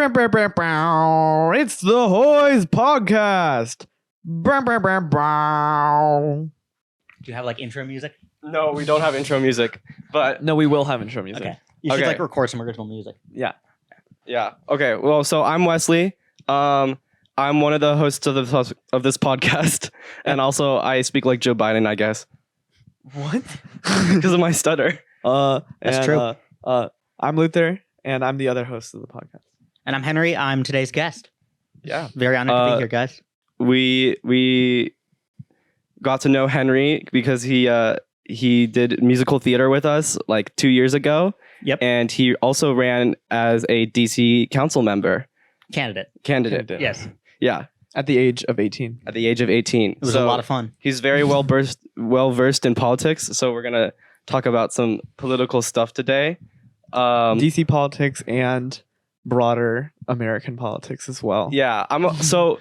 It's the Hoy's podcast. Do you have like intro music? No, we don't have intro music, but No, we will have intro music. Okay. You should Okay. like record some original music. Yeah. yeah. Okay. Well, so I'm Wesley. I'm one of the hosts of this podcast, and also I speak like Joe Biden, I guess, What? because of my stutter. That's true. I'm Luther, and I'm the other host of the podcast. And I'm Henry. I'm today's guest. Yeah. Very honored to be here, guys. We got to know Henry because he did musical theater with us like 2 years ago. Yep. And he also ran as a DC council member Candidate. Yes. Yeah, At the age of 18. at the age of 18. It was a lot of fun. He's very well versed in politics, so we're gonna talk about some political stuff today. DC politics and broader American politics as well. Yeah, so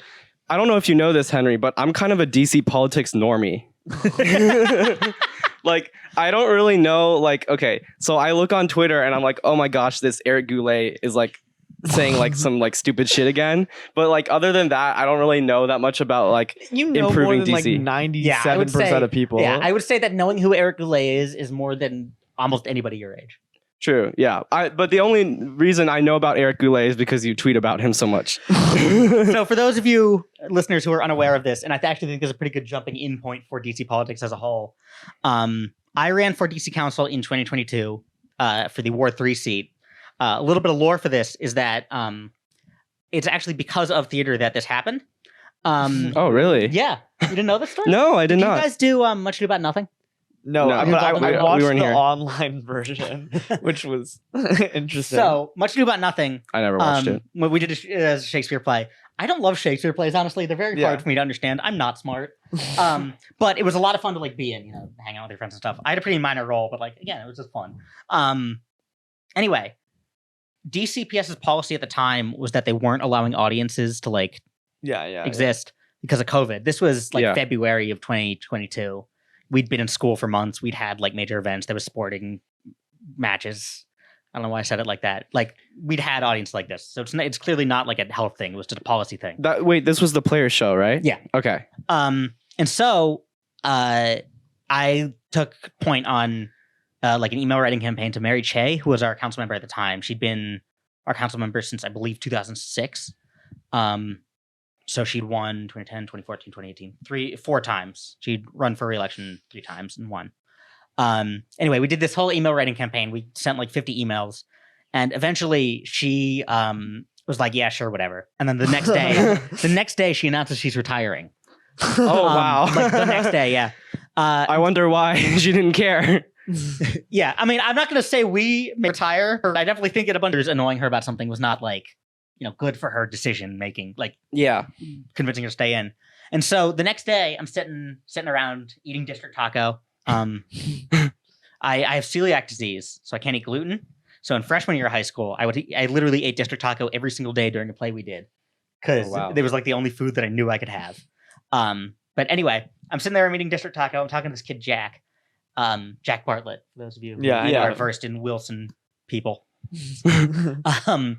I don't know if you know this, Henry, but I'm kind of a DC politics normie. Like, I don't really know. Like, okay, so I look on Twitter and I'm like, oh my gosh, this Eric Goulet is like saying like some like stupid shit again. But like, other than that, I don't really know that much about like improving more than DC. like 97% of people. Yeah, I would say that knowing who Eric Goulet is more than almost anybody your age. True, yeah. But the only reason I know about Eric Goulet is because you tweet about him so much. So for those of you listeners who are unaware of this, and I actually think there's a pretty good jumping in point for DC politics as a whole, I ran for DC Council in 2022 for the Ward 3 seat. A little bit of lore for this is that it's actually because of theater that this happened. Oh, really? Yeah. You didn't know this story? No, I did not. You guys do Much Ado About Nothing? No, No. but I We watched weren't the here. online version, which was interesting. So, Much Ado About Nothing. I never watched it. When we did it as a Shakespeare play. I don't love Shakespeare plays, honestly. They're very Yeah. hard for me to understand. I'm not smart. But it was a lot of fun to like be in, hang out with your friends and stuff. I had a pretty minor role, but like, again, it was just fun. Anyway, DCPS's policy at the time was that they weren't allowing audiences to like yeah. exist because of COVID. This was like Yeah. February of 2022. We'd been in school for months. We'd had like major events. There was sporting matches. I don't know why I said it like that. Like we'd had audience like this. So it's clearly not like a health thing. It was just a policy thing. Wait, this was the player show, right? Yeah. Okay. And so I took point on like an email writing campaign to Mary Che, who was our council member at the time. She'd been our council member since I believe 2006. So she'd won 2010, 2014, 2018, 4 times. She'd run for re-election 3 times and won. Anyway, we did this whole email writing campaign. We sent like 50 emails, and eventually she was like, "Yeah, sure, whatever." And then the next day, she announces she's retiring. Oh, wow. Like the next day, yeah. I wonder why she didn't care. Yeah, I mean, I'm not going to say we may retire. But I definitely think that a bunch of years annoying her about something was not like, good for her decision making. Like, Yeah. convincing her to stay in. And so the next day, I'm sitting around eating district taco. I have celiac disease, so I can't eat gluten. So in freshman year of high school, I literally ate district taco every single day during a play we did because Oh, wow. it was like the only food that I knew I could have. But anyway, I'm sitting there, I'm eating district taco. I'm talking to this kid Jack, Jack Bartlett. For those of you who are versed in Wilson people. I'm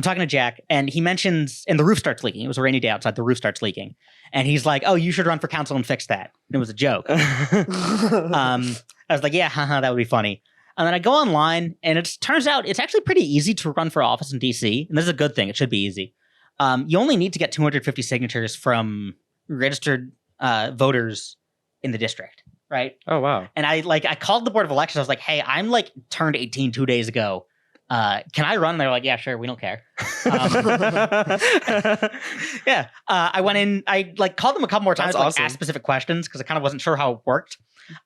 talking to Jack, and he mentions, and the roof starts leaking. It was a rainy day outside. The roof starts leaking, and he's like, "Oh, you should run for council and fix that." And it was a joke. I was like, "Yeah, that would be funny." And then I go online, and it turns out it's actually pretty easy to run for office in DC, and this is a good thing. It should be easy. You only need to get 250 signatures from registered voters in the district, right? Oh, wow. And I called the board of elections. I was like, "Hey, I'm like turned 18 2 days ago. Can I run?" And they're like, "Yeah, sure. We don't care." Yeah. I went in, I like called them a couple more times, That's like awesome. ask specific questions because I kind of wasn't sure how it worked.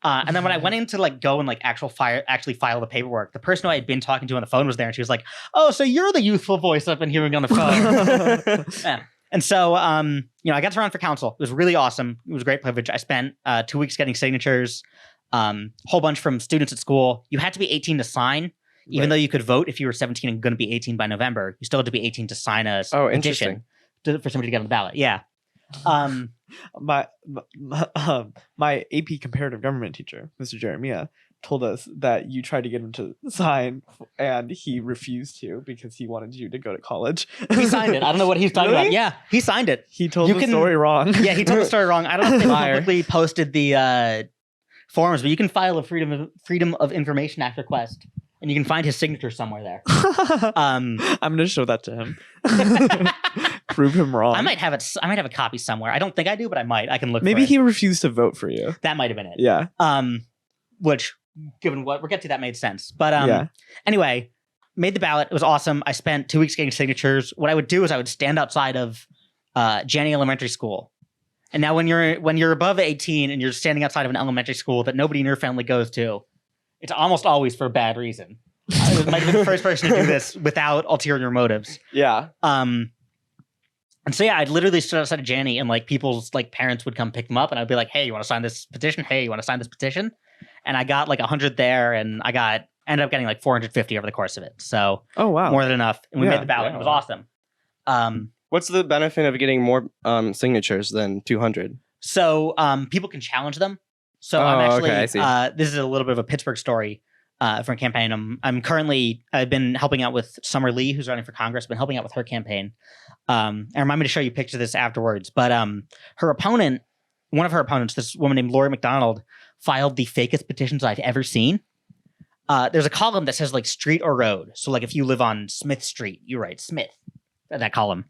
And then when I went in to like go and like actually file the paperwork, the person who I had been talking to on the phone was there, and she was like, "Oh, so you're the youthful voice I've been hearing on the phone." Yeah. And so, I got to run for council. It was really awesome. It was a great privilege. I spent 2 weeks getting signatures, whole bunch from students at school. You had to be 18 to sign. Even though you could vote if you were 17 and going to be 18 by November, you still had to be 18 to sign a petition for somebody to get on the ballot. Yeah. My AP comparative government teacher, Mr. Jeremiah, told us that you tried to get him to sign, and he refused to because he wanted you to go to college. He signed it. I don't know what he's talking Really? about. Yeah, he signed it. He told the story wrong. Yeah, he told the story wrong. I don't know if they publicly posted the forums, but you can file a Freedom of Information Act request, and you can find his signature somewhere there. I'm going to show that to him. Prove him wrong. I might have it. I might have a copy somewhere. I don't think I do, but I might. I can look. Maybe for it. he refused to vote for you. That might have been it. Yeah. Which, given what we'll get to, that made sense. But anyway, made the ballot. It was awesome. I spent 2 weeks getting signatures. What I would do is I would stand outside of Janney Elementary School. And now when you're above 18 and you're standing outside of an elementary school that nobody in your family goes to, it's almost always for a bad reason. I might have been the first person to do this without ulterior motives. Yeah. And so yeah, I'd literally stood outside of Janney, and like people's like parents would come pick them up, and I'd be like, "Hey, you want to sign this petition? Hey, you want to sign this petition?" And I got like 100 there, and ended up getting like 450 over the course of it. So more than enough, and we made the ballot. And it was awesome. What's the benefit of getting more signatures than 200? So people can challenge them. So I'm actually okay, I see. This is a little bit of a Pittsburgh story for a campaign. I've been helping out with Summer Lee, who's running for Congress. I've been helping out with her campaign. And remind me to show you pictures of this afterwards. But her opponent, one of her opponents, this woman named Lori McDonald, filed the fakest petitions I've ever seen. There's a column that says like street or road. So like if you live on Smith Street, you write Smith in that column.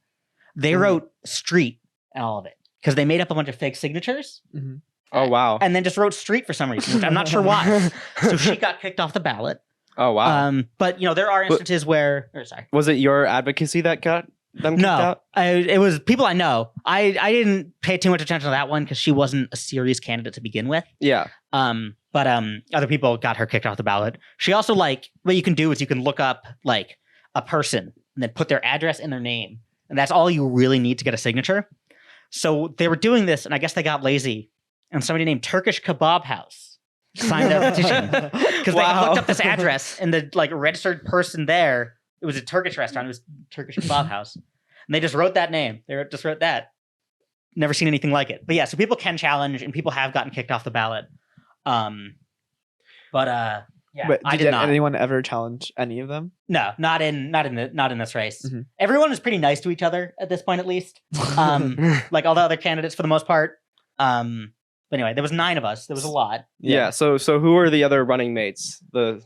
They wrote street and all of it because they made up a bunch of fake signatures. Mm-hmm. Oh, wow. And then just wrote street for some reason, which I'm not sure why. So she got kicked off the ballot. Oh, wow. But, there are instances where... sorry. Was it your advocacy that got them kicked out? It was people I know. I didn't pay too much attention to that one because she wasn't a serious candidate to begin with. Yeah. But other people got her kicked off the ballot. She also, what you can do is you can look up, a person and then put their address and their name. And that's all you really need to get a signature. So they were doing this, and I guess they got lazy. And somebody named Turkish Kebab House signed their petition because they had looked up this address, and the registered person there, it was a Turkish restaurant. It was Turkish Kebab House, and they just wrote that name. They just wrote that. Never seen anything like it. But yeah, so people can challenge, and people have gotten kicked off the ballot. Yeah, but I did not. Anyone ever challenge any of them? No, not in this race. Mm-hmm. Everyone is pretty nice to each other at this point, at least. Like all the other candidates for the most part. But anyway, there was 9 of us. There was a lot. Yeah. So who are the other running mates? The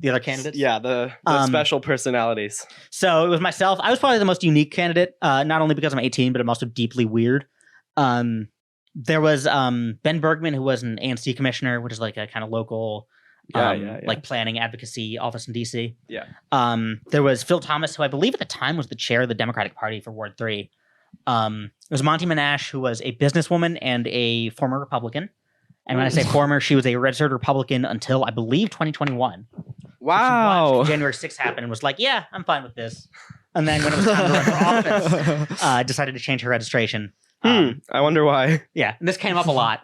other candidates? Yeah, the special personalities. So it was myself. I was probably the most unique candidate, not only because I'm 18, but I'm also deeply weird. There was Ben Bergman, who was an ANC commissioner, which is like a kind of local like planning advocacy office in D.C. Yeah. There was Phil Thomas, who I believe at the time was the chair of the Democratic Party for Ward 3. There was Monty Monash, who was a businesswoman and a former Republican. And when I say former, she was a registered Republican until, I believe, 2021. Wow. So January 6th happened and was like, yeah, I'm fine with this. And then when it was time to run for office, decided to change her registration. I wonder why. Yeah, and this came up a lot.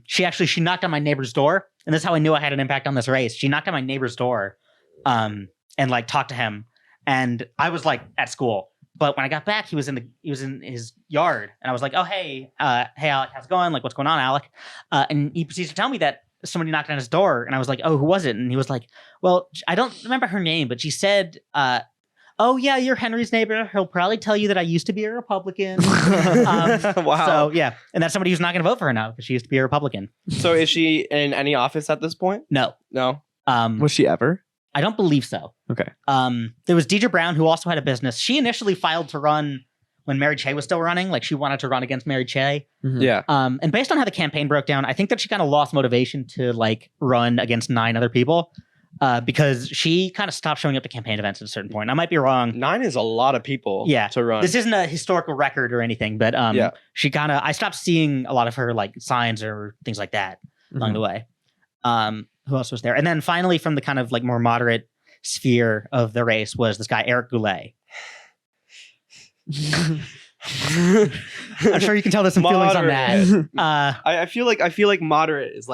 She knocked on my neighbor's door, and this is how I knew I had an impact on this race. She knocked on my neighbor's door and talked to him. And I was at school. But when I got back, he was in his yard, and I was like, "Oh, hey, Alec, how's it going? What's going on, Alec?" And he proceeds to tell me that somebody knocked on his door, and I was like, "Oh, who was it?" And he was like, "Well, I don't remember her name, but she said, oh yeah, you're Henry's neighbor. He'll probably tell you that I used to be a Republican." Wow. So yeah, and that's somebody who's not going to vote for her now because she used to be a Republican. So is she in any office at this point? No. Was she ever? I don't believe so. Okay. There was Deidre Brown, who also had a business. She initially filed to run when Mary Cheh was still running. She wanted to run against Mary Cheh. Mm-hmm. Yeah. And based on how the campaign broke down, I think that she kind of lost motivation to run against 9 other people because she kind of stopped showing up to campaign events at a certain point. I might be wrong. 9 is a lot of people to run. This isn't a historical record or anything, but she I stopped seeing a lot of her signs or things like that along the way. Who else was there? And then finally, from the kind of more moderate sphere of the race was this guy, Eric Goulet. I'm sure you can tell there's some feelings on that. I feel like moderate is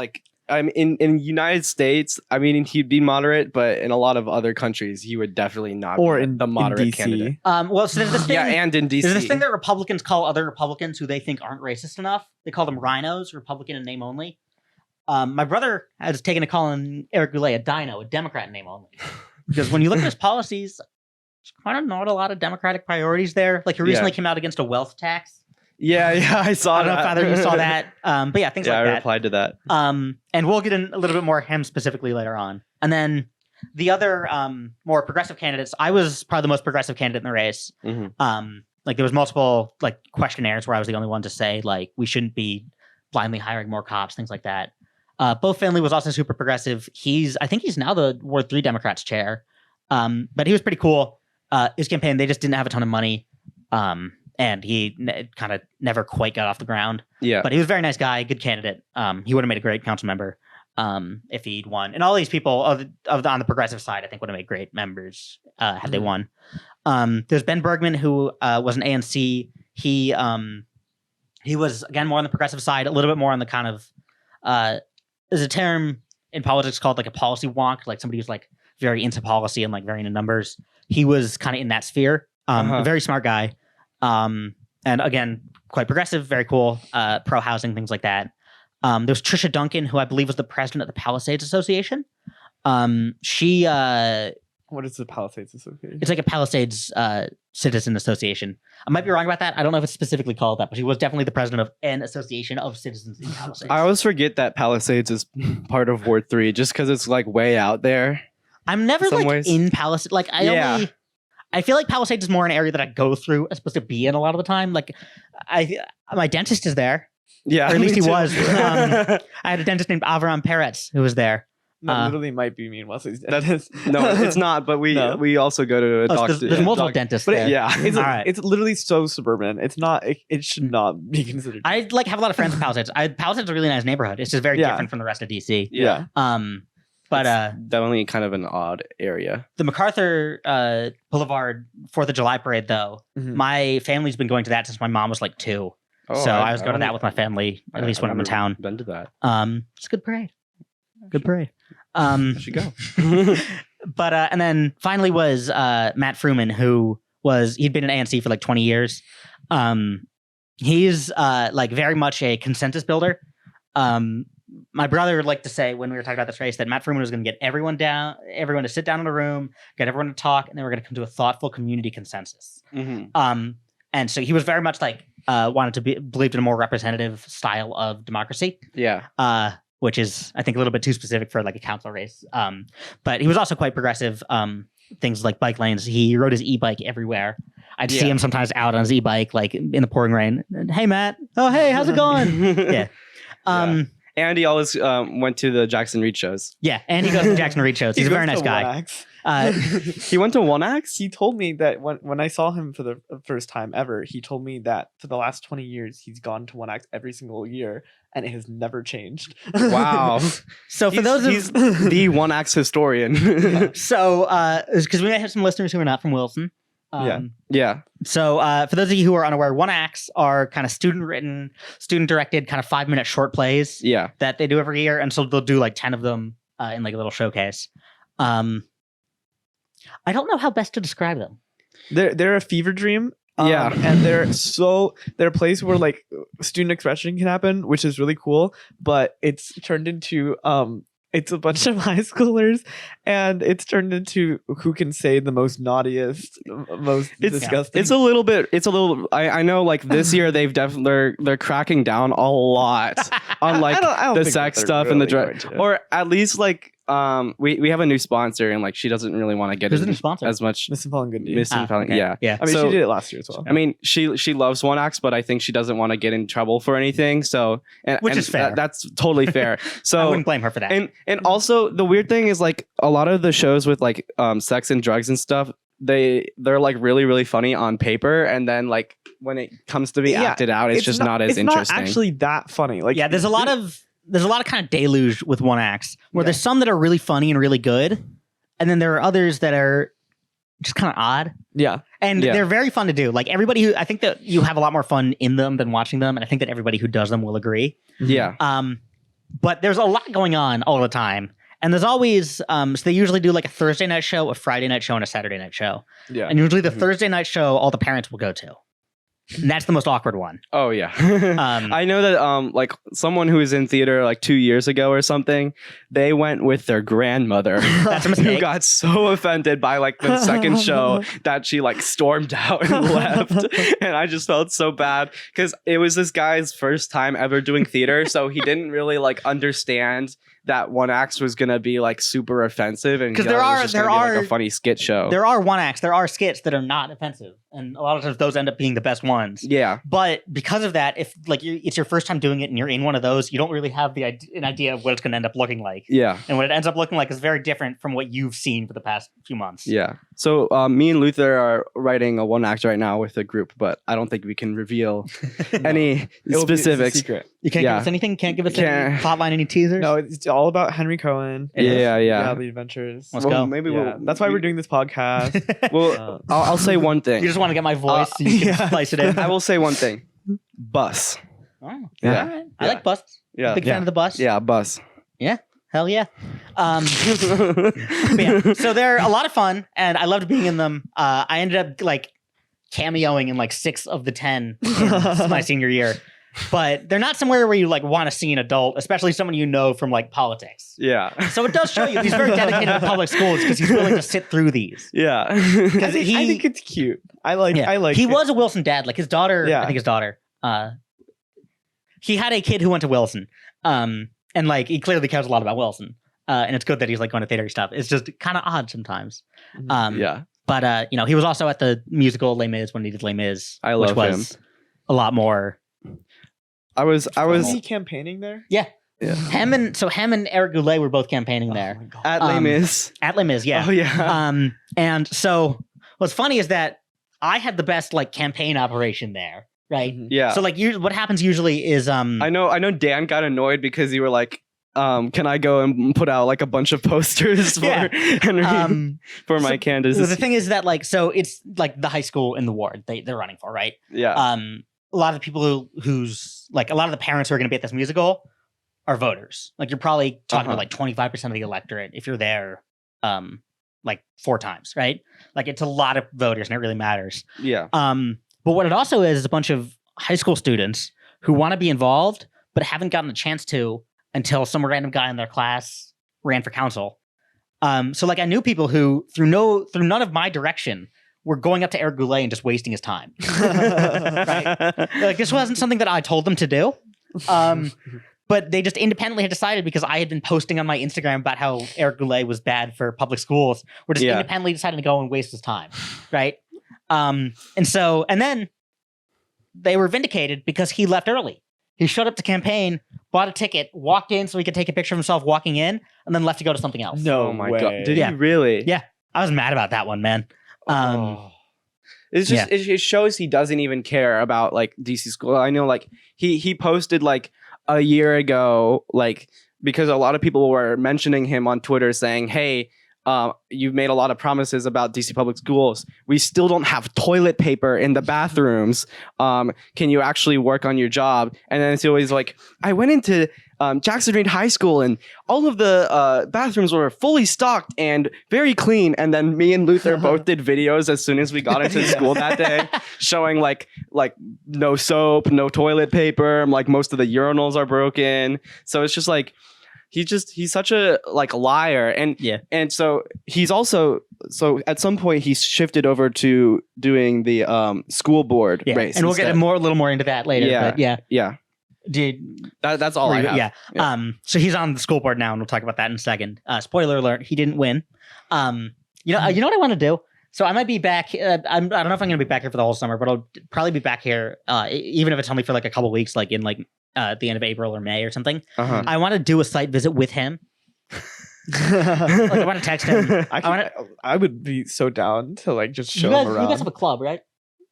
I'm in United States. I mean, he'd be moderate, but in a lot of other countries, he would definitely not be the moderate candidate. Well, so there's this thing. Yeah, and in DC. There's this thing that Republicans call other Republicans who they think aren't racist enough. They call them rhinos, Republican in name only. My brother has taken a call on Eric Goulet, a dino, a Democrat name only. Because when you look at his policies, there's kind of not a lot of Democratic priorities there. Like he recently came out against a wealth tax. Yeah, I saw I don't know if either of you saw that. But yeah, things like that. I replied to that. And we'll get in a little bit more him specifically later on. And then the other more progressive candidates, I was probably the most progressive candidate in the race. Mm-hmm. Like there was multiple like questionnaires where I was the only one to say like we shouldn't be blindly hiring more cops, things like that. Beau Finley was also super progressive. I think he's now the Ward 3 Democrats chair. But he was pretty cool. His campaign, they just didn't have a ton of money. And he kind of never quite got off the ground. Yeah. But he was a very nice guy, good candidate. He would have made a great council member if he'd won. And all these people on the progressive side, I think, would have made great members had they won. There's Ben Bergman, who was an ANC. He was, again, more on the progressive side, a little bit more on the kind of... there's a term in politics called like a policy wonk, like somebody who's like very into policy and like very into numbers. He was kind of in that sphere. A very smart guy. And again, quite progressive, very cool, pro-housing, things like that. There's Trisha Duncan, who I believe was the president of the Palisades Association. She... what is the Palisades Association? It's like a Palisades citizen association. I might be wrong about that. I don't know if it's specifically called that, but she was definitely the president of an association of citizens in Palisades. I always forget that Palisades is part of Ward 3 just because it's like way out there. I'm never like in Palisades. Like I feel like Palisades is more an area that I go through as opposed to be in a lot of the time. Like my dentist is there. Yeah. Or at least he was. I had a dentist named Avram Peretz who was there. No, literally might be me and Wesley's dentist. No, it's not. But we also go to a doctor. There's multiple dentists there. It's literally so suburban. It's not. It should not be considered. I like have a lot of friends in Palisades. Palisades is a really nice neighborhood. It's just very different from the rest of DC. Yeah. But definitely kind of an odd area. The MacArthur Boulevard 4th of July parade, though, my family's been going to that since my mom was like 2. So I was going to that with my family at least when I'm in town. Been to that. It's a good parade. Good parade. I should go. But and then finally was Matt Fruman, he'd been in ANC for like 20 years. He's like very much a consensus builder. My brother liked to say when we were talking about this race that Matt Fruman was going to get everyone to sit down in a room, get everyone to talk, and then we're going to come to a thoughtful community consensus. And so he was very much like believed in a more representative style of democracy. Yeah. Which is, I think, a little bit too specific for like a council race. But he was also quite progressive. Things like bike lanes. He rode his e-bike everywhere. I'd see him sometimes out on his e-bike, like in the pouring rain. Hey, Matt. Oh, hey, how's it going? Yeah. And he always went to the Jackson Reed shows. Yeah, and he goes to Jackson Reed shows. He's a very nice guy. He went to One Axe? He told me that when I saw him for the first time ever, he told me that for the last 20 years, he's gone to One Axe every single year, and it has never changed. Wow. So for he's the One Axe historian. So, because we might have some listeners who are not from Wilson. Yeah. So for those of you who are unaware, One Acts are kind of student-written, student-directed, kind of 5-minute short plays. Yeah. That they do every year, and so they'll do like 10 of them in like a little showcase. I don't know how best to describe them. They're a fever dream. And they're a place where like student expression can happen, which is really cool. But it's turned into it's a bunch of high schoolers, and it's turned into who can say the most naughtiest, most disgusting. It's a little. I know, like this year they're cracking down a lot on like I don't the sex stuff really and the drug, or at least like we have a new sponsor, and like she doesn't really want to get in as much. Miss Fallen Good News. Miss Fallen, okay. Yeah. I mean, she did it last year as well. I mean, she loves One Axe, but I think she doesn't want to get in trouble for anything. So, which is fair. That's totally fair. So I wouldn't blame her for that. And also the weird thing is like a lot of the shows with like sex and drugs and stuff, they're like really, really funny on paper, and then like when it comes to be acted out, it's just not as interesting. It's not actually that funny. Like there's a lot of kind of deluge with One Acts where there's some that are really funny and really good, and then there are others that are just kind of odd. Yeah. And they're very fun to do. Like I think that you have a lot more fun in them than watching them, and I think that everybody who does them will agree. Yeah. But there's a lot going on all the time. And there's always, so they usually do like a Thursday night show, a Friday night show, and a Saturday night show. Yeah. And usually the Thursday night show, all the parents will go to. And that's the most awkward one. Oh yeah. I know that like someone who was in theater like 2 years ago or something, they went with their grandmother. That's a mistake. Who got so offended by like the second show that she like stormed out and left. And I just felt so bad because it was this guy's first time ever doing theater, so he didn't really like understand that one act was gonna be like super offensive, and because there are like a funny skit show. There are one acts, there are skits that are not offensive, and a lot of times those end up being the best ones. Yeah, but because of that, if like it's your first time doing it and you're in one of those, you don't really have an idea of what it's going to end up looking like. Yeah, and what it ends up looking like is very different from what you've seen for the past few months. Yeah. So me and Luther are writing a one act right now with a group, but I don't think we can reveal any specifics. Secret. You can't give us anything. Can't give us any plotline, any teasers. No, it's all about Henry Cohen. Yeah. The adventures. Let's go. Maybe that's why we're doing this podcast. Well, I'll say one thing. You just want to get my voice so you can splice it in. I will say one thing. Bus. Oh, Yeah. all right. I like bus. Yeah. Big fan of the bus. Yeah, bus. Yeah. Hell yeah. Yeah. So they're a lot of fun, and I loved being in them. I ended up like cameoing in like 6 of the 10 in my senior year. But they're not somewhere where you like want to see an adult, especially someone you know from like politics. Yeah. So it does show you he's very dedicated to public schools because he's willing to sit through these. Yeah. I think it's cute. I like he it. was a Wilson dad. Like his daughter, I think his daughter, he had a kid who went to Wilson. And like he clearly cares a lot about Wilson. And it's good that he's like going to theater stuff. It's just kind of odd sometimes. Yeah. But he was also at the musical Les Mis when he did Les Mis. I love which was him. A lot more. Was he campaigning there? Yeah. Yeah. Him and Eric Goulet were both campaigning there. At Les Mis. At Les Mis, yeah. Oh yeah. And so what's funny is that I had the best like campaign operation there, right? Yeah. So like what happens usually is I know Dan got annoyed because you were like, can I go and put out like a bunch of posters for Henry for my candidacy? The thing is that like so it's like the high school in the ward they're running for, right? Yeah. A lot of the people who's like a lot of the parents who are going to be at this musical are voters. Like you're probably talking about like 25% of the electorate if you're there like 4 times, right? Like it's a lot of voters and it really matters. Yeah. But what it also is a bunch of high school students who want to be involved but haven't gotten a chance to until some random guy in their class ran for council. So like I knew people who through none of my direction were going up to Eric Goulet and just wasting his time. Right? Like this wasn't something that I told them to do. But they just independently had decided because I had been posting on my Instagram about how Eric Goulet was bad for public schools. We're just independently deciding to go and waste his time. Right. And then they were vindicated because he left early. He showed up to campaign, bought a ticket, walked in so he could take a picture of himself walking in, and then left to go to something else. No, oh my way. God. Did he really? Yeah. I was mad about that one, man. It's just it shows he doesn't even care about like DC school. I know like he posted like a year ago, like because a lot of people were mentioning him on Twitter saying, hey, you've made a lot of promises about DC public schools. We still don't have toilet paper in the bathrooms. Can you actually work on your job? And then it's always like, I went into Jackson Reed High School and all of the bathrooms were fully stocked and very clean. And then me and Luther both did videos as soon as we got into school that day, showing like no soap, no toilet paper. Like most of the urinals are broken. So it's just like, he's such a like liar. And so he's also, at some point he shifted over to doing the school board race. And we'll get a little more into that later. Yeah. But yeah. That's all I have. Yeah. So he's on the school board now, and we'll talk about that in a second. Spoiler alert: he didn't win. You know what I want to do? So I might be back. I don't know if I'm going to be back here for the whole summer, but I'll probably be back here, even if it's only for like a couple weeks, like in like at the end of April or May or something. I want to do a site visit with him. Like I want to text him. I would be so down to like just show him around. You guys have a club, right?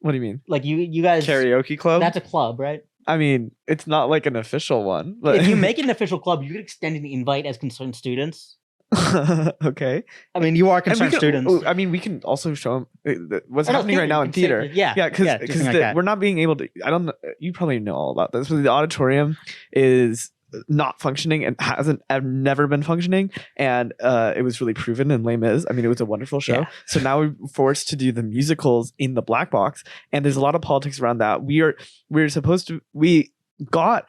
What do you mean? Like you guys karaoke club? That's a club, right? I mean, it's not like an official one. But if you make it an official club, you could extend an invite as concerned students. Okay. I mean, you are concerned students. I mean, we can also show them what's happening right now in theater. Because like we're not being able to. I don't know. You probably know all about this. But the auditorium is not functioning and never been functioning, and it was really proven in Les Mis. I mean, it was a wonderful show. So now we're forced to do the musicals in the black box, and there's a lot of politics around that. We got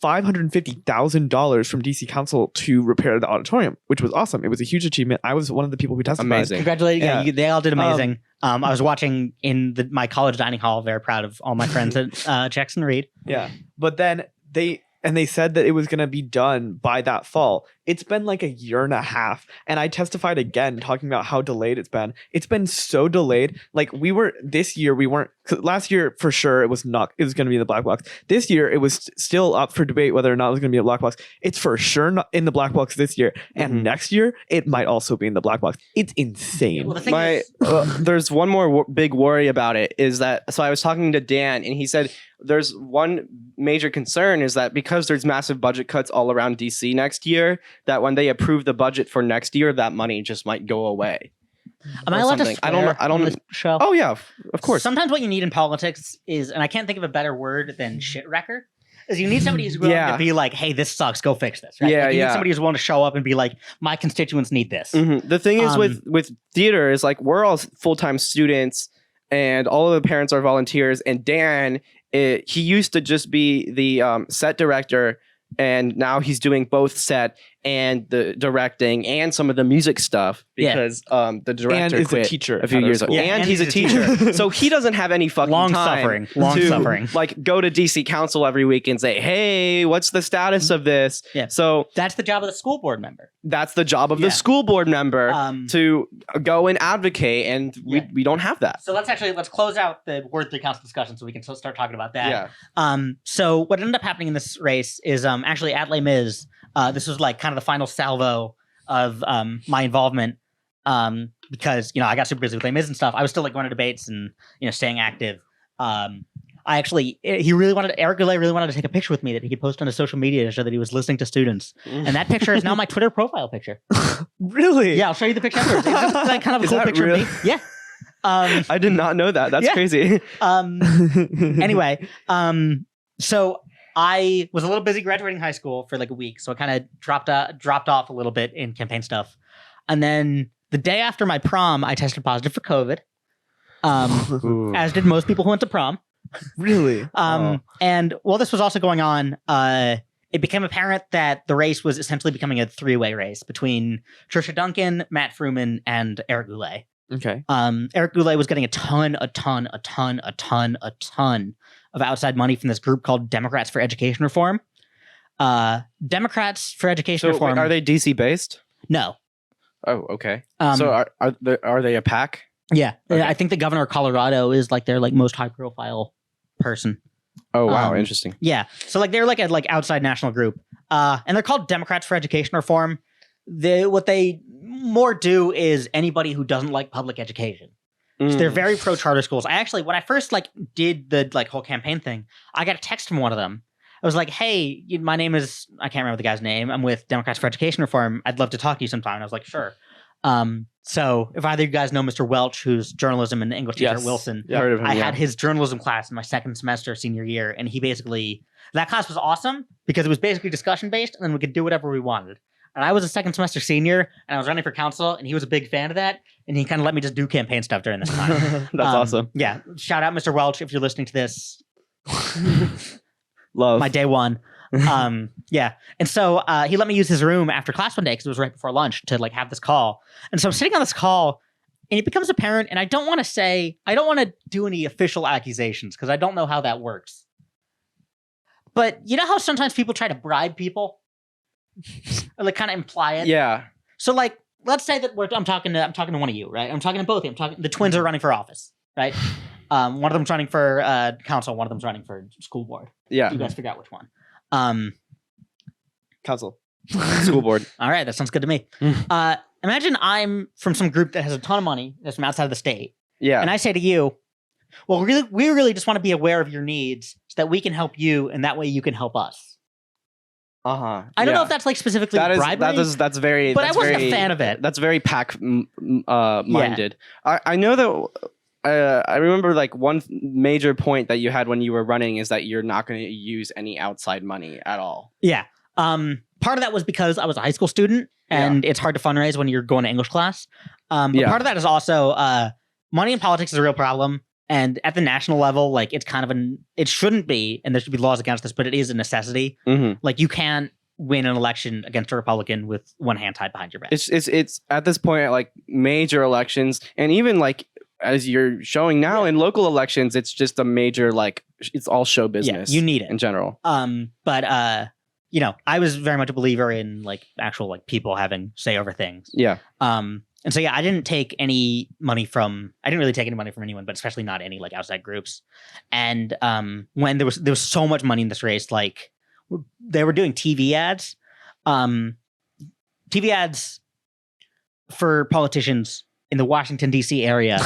$550,000 from DC Council to repair the auditorium, which was awesome. It was a huge achievement. I was one of the people who testified. Amazing. Congratulations. Yeah, they all did amazing. I was watching in my college dining hall, very proud of all my friends at Jackson Reed. Yeah. But then they said that it was going to be done by that fall. It's been like a year and a half. And I testified again talking about how delayed it's been. It's been so delayed. Like last year for sure it was going to be in the black box. This year it was still up for debate whether or not it was going to be a black box. It's for sure not in the black box this year. And next year it might also be in the black box. It's insane. Well, there's one more big worry about it is that, so I was talking to Dan and he said there's one major concern is that because there's massive budget cuts all around DC next year, that when they approve the budget for next year, that money just might go away. Am I allowed to swear I don't on this show? Oh yeah, of course. Sometimes what you need in politics is, and I can't think of a better word than shit wrecker, is you need somebody who's willing to be like, hey, this sucks, go fix this. Right? Yeah, you need somebody who's willing to show up and be like, my constituents need this. The thing is with theater is like we're all full-time students and all of the parents are volunteers, and Dan, he used to just be the set director, and now he's doing both set and the directing and some of the music stuff because the director and quit a teacher a few years ago. And he's a teacher. So he doesn't have any fucking long time suffering. Like go to DC Council every week and say, hey, what's the status of this? Yeah. So that's the job of the school board member. That's the job of the school board member to go and advocate, and we don't have that. So let's close out the Ward 3 Council discussion so we can start talking about that. Yeah. So what ended up happening in this race is actually at Les Mis, this was like kind of the final salvo of my involvement because, I got super busy with Les Mis and stuff. I was still like going to debates and, staying active. Eric Goulet really wanted to take a picture with me that he could post on his social media to show that he was listening to students. And that picture is now my Twitter profile picture. Really? Yeah, I'll show you the picture afterwards. It's just like kind of a cool picture of me. Yeah. I did not know that. That's crazy. Anyway, so I was a little busy graduating high school for like a week, so I kind of dropped off a little bit in campaign stuff. And then the day after my prom, I tested positive for COVID, as did most people who went to prom. Really? And while this was also going on, it became apparent that the race was essentially becoming a three-way race between Trisha Duncan, Matt Fruman, and Eric Goulet. Okay. Eric Goulet was getting a ton of outside money from this group called Democrats for Education Reform. Democrats for Education Reform. Are they DC based? No. Oh, okay. So are they a PAC? Yeah. Okay. I think the governor of Colorado is like their like most high profile person. Oh, wow. Interesting. Yeah. So like they're like a outside national group. And they're called Democrats for Education Reform. What they more do is anybody who doesn't like public education. So they're very pro charter schools. When I first did the whole campaign thing, I got a text from one of them. I was like, hey, my name is, I can't remember the guy's name. I'm with Democrats for Education Reform. I'd love to talk to you sometime. And I was like, sure. So if either of you guys know Mr. Welch, who's journalism and English teacher at Wilson, heard of him, I had his journalism class in my second semester senior year. And he basically, that class was awesome because it was basically discussion based and then we could do whatever we wanted. And I was a second semester senior and I was running for council and he was a big fan of that. And he kind of let me just do campaign stuff during this time. That's awesome. Yeah. Shout out Mr. Welch if you're listening to this. Love. My day one. Yeah. And so he let me use his room after class one day because it was right before lunch to have this call. And so I'm sitting on this call and it becomes apparent, and I don't want to do any official accusations because I don't know how that works. But you know how sometimes people try to bribe people? Or kind of imply it? Yeah. So let's say that I'm talking to one of you, right? I'm talking to both of you. The twins are running for office, right? One of them's running for council, one of them's running for school board. Yeah. You guys figure out which one. Council. School board. All right, that sounds good to me. Imagine I'm from some group that has a ton of money that's from outside of the state. Yeah. And I say to you, well, we really just want to be aware of your needs so that we can help you, and that way you can help us. I don't know if that's specifically bribery. That's very. But that's I wasn't very, a fan of it. That's very PAC minded. I know that. I remember one major point that you had when you were running is that you're not going to use any outside money at all. Yeah. Part of that was because I was a high school student, and it's hard to fundraise when you're going to English class. But part of that is also money in politics is a real problem. And at the national level, like it's kind of it shouldn't be, and there should be laws against this, but it is a necessity. Mm-hmm. Like you can't win an election against a Republican with one hand tied behind your back. It's at this point, like major elections, and even like as you're showing now in local elections, it's just a major, like it's all show business. Yeah, you need it in general. But you know, I was very much a believer in like actual like people having say over things. Yeah. And so yeah, I didn't really take any money from anyone, but especially not any like outside groups. And when there was so much money in this race, like they were doing TV ads. TV ads for politicians in the Washington D.C. area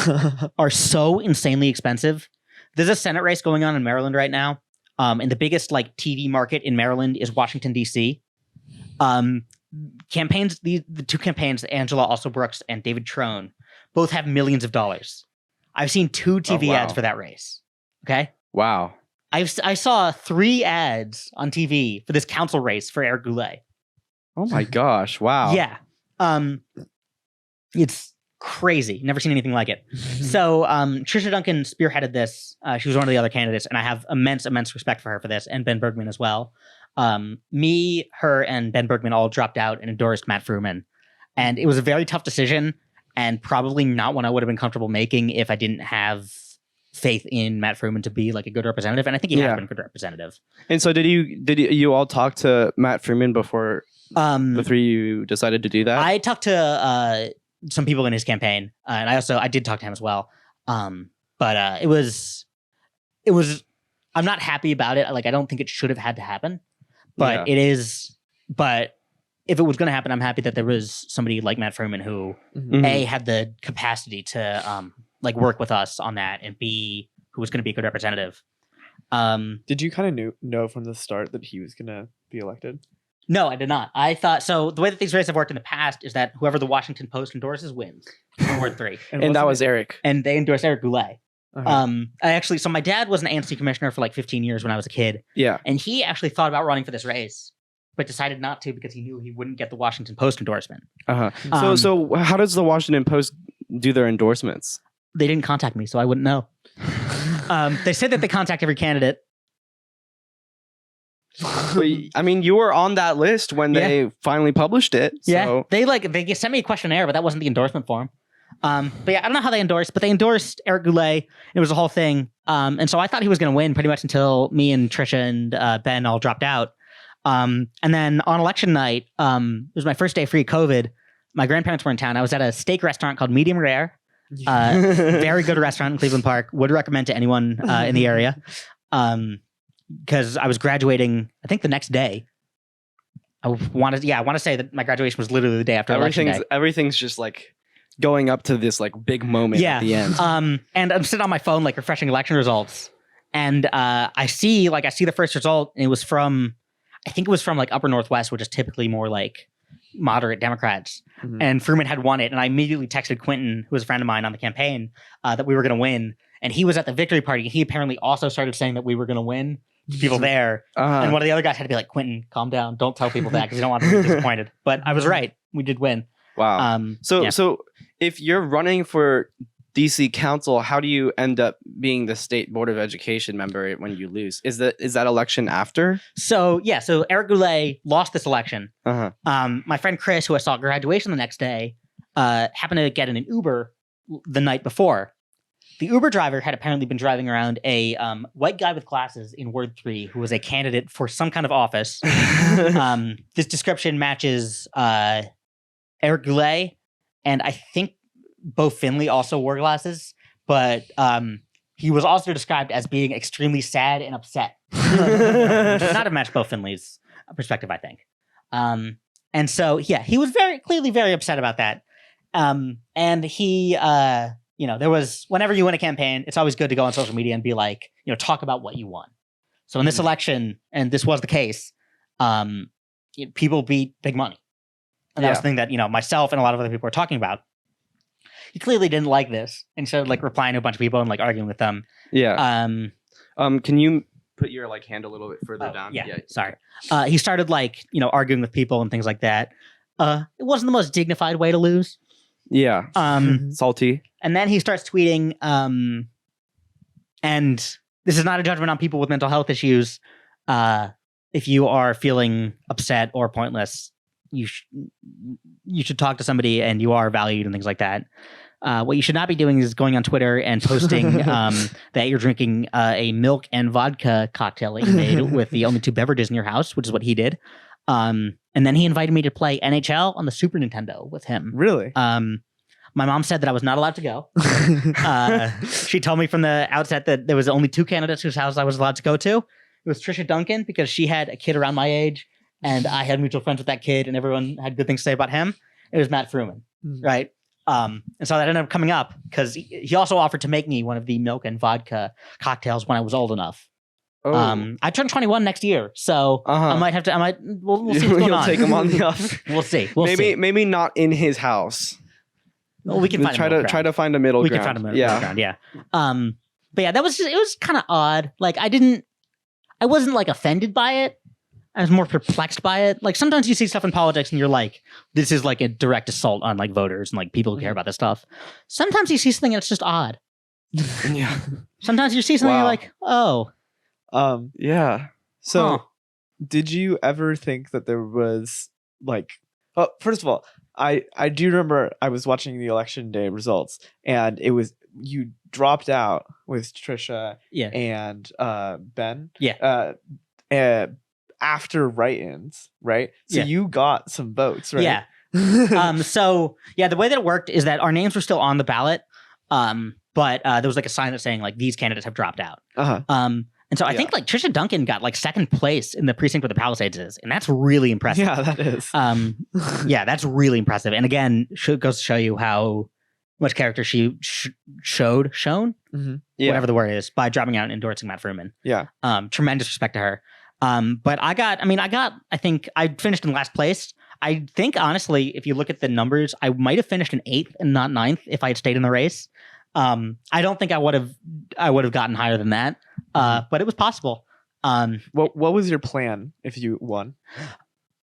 are so insanely expensive. There's a Senate race going on in Maryland right now. And the biggest like TV market in Maryland is Washington D.C. Campaigns, the two campaigns, Angela Also Brooks and David Trone, both have millions of dollars. I've seen 2 TV ads for that race. Okay. Wow. I saw 3 ads on TV for this council race for Eric Goulet. Oh my gosh! Wow. Yeah. It's crazy. Never seen anything like it. So Trisha Duncan spearheaded this. She was one of the other candidates, and I have immense respect for her for this, and Ben Bergman as well. Me, her, and Ben Bergman all dropped out and endorsed Matt Fruman. And it was a very tough decision, and probably not one I would have been comfortable making if I didn't have faith in Matt Fruman to be like a good representative. And I think he has been a good representative. And so did you all talk to Matt Fruman before the 3 you decided to do that? I talked to some people in his campaign, and I did talk to him as well. But it was I'm not happy about it. Like I don't think it should have had to happen. But it is. But if it was going to happen, I'm happy that there was somebody like Matt Fruman who A, had the capacity to like work with us on that, and B, who was going to be a good representative. Did you kind of know from the start that he was going to be elected? No, I did not. I thought so. The way that these races have worked in the past is that whoever the Washington Post endorses wins in Ward 3, and that was Eric. And they endorsed Eric Goulet. So my dad was an ANC commissioner for like 15 years when I was a kid. Yeah. And he actually thought about running for this race, but decided not to because he knew he wouldn't get the Washington Post endorsement. So how does the Washington Post do their endorsements? They didn't contact me, so I wouldn't know. They said that they contact every candidate. I mean, you were on that list when they finally published it. So. Yeah. They sent me a questionnaire, but that wasn't the endorsement form. But yeah, I don't know how they endorsed, but they endorsed Eric Goulet. It was a whole thing. And so I thought he was going to win pretty much until me and Trisha and Ben all dropped out. And then on election night, it was my first day free of COVID. My grandparents were in town. I was at a steak restaurant called Medium Rare. Very good restaurant in Cleveland Park. Would recommend to anyone in the area. Because I was graduating, I think the next day. I want to say that my graduation was literally the day after election day. Everything's just like going up to this like big moment at the end. And I'm sitting on my phone like refreshing election results, and I see the first result, and I think it was from like Upper Northwest, which is typically more like moderate Democrats. And Fruman had won it, and I immediately texted Quentin, who was a friend of mine on the campaign, that we were going to win. And he was at the victory party, and he apparently also started saying that we were going to win. People there, and one of the other guys had to be like, "Quentin, calm down. Don't tell people that because you don't want them to be disappointed." But I was right. We did win. Wow. So if you're running for DC Council, how do you end up being the State Board of Education member when you lose? Is that election after? So Eric Goulet lost this election. My friend Chris, who I saw at graduation the next day, happened to get in an Uber the night before. The Uber driver had apparently been driving around a white guy with glasses in Ward 3 who was a candidate for some kind of office. This description matches Eric Goulet, and I think Bo Finley also wore glasses, but he was also described as being extremely sad and upset. Not a match Bo Finley's perspective, I think. And so, yeah, he was very clearly very upset about that. And he... there was, whenever you win a campaign, it's always good to go on social media and be like, talk about what you won. So in this election, and this was the case, people beat big money. And that was the thing that, myself and a lot of other people were talking about. He clearly didn't like this and started like replying to a bunch of people and like arguing with them. Yeah. Can you put your like hand a little bit further down? Yeah. Sorry. He started like, arguing with people and things like that. It wasn't the most dignified way to lose. Yeah. Salty. And then he starts tweeting, and this is not a judgment on people with mental health issues. If you are feeling upset or pointless, you should talk to somebody, and you are valued and things like that. What you should not be doing is going on Twitter and posting that you're drinking a milk and vodka cocktail that you made with the only 2 beverages in your house, which is what he did. And then he invited me to play NHL on the Super Nintendo with him. Really? My mom said that I was not allowed to go. She told me from the outset that there was only 2 candidates whose house I was allowed to go to. It was Trisha Duncan, because she had a kid around my age, and I had mutual friends with that kid, and everyone had good things to say about him. It was Matt Fruman, right? And so that ended up coming up because he also offered to make me one of the milk and vodka cocktails when I was old enough. Oh. I turn 21 next year, so I might have to. We'll see what's going on. Take him on the offer. We'll see. Maybe not in his house. Well, we can try to find a middle ground. We can find a middle ground. Yeah. But yeah, it was kind of odd. Like I wasn't like offended by it. I was more perplexed by it. Like sometimes you see stuff in politics and you're like, this is like a direct assault on like voters and like people who care about this stuff. Sometimes you see something and it's just odd. Yeah. Sometimes you see something and you're like, oh. Yeah. So did you ever think that there was like, first of all, I do remember I was watching the election day results, and it was, you dropped out with Trisha and Ben. Yeah. After write-ins, right? So you got some votes, right? Yeah. So yeah, the way that it worked is that our names were still on the ballot, but there was like a sign that's saying like these candidates have dropped out. And so I think like Trisha Duncan got like 2nd place in the precinct where the Palisades is, and that's really impressive. Yeah, that is. Yeah, that's really impressive. And again, goes to show you how much character she shown, whatever the word is, by dropping out and endorsing Matt Fruman. Yeah. Tremendous respect to her. But I think I finished in last place. I think honestly, if you look at the numbers, I might have finished in 8th and not 9th if I had stayed in the race. I don't think I would have gotten higher than that. But it was possible. What was your plan if you won?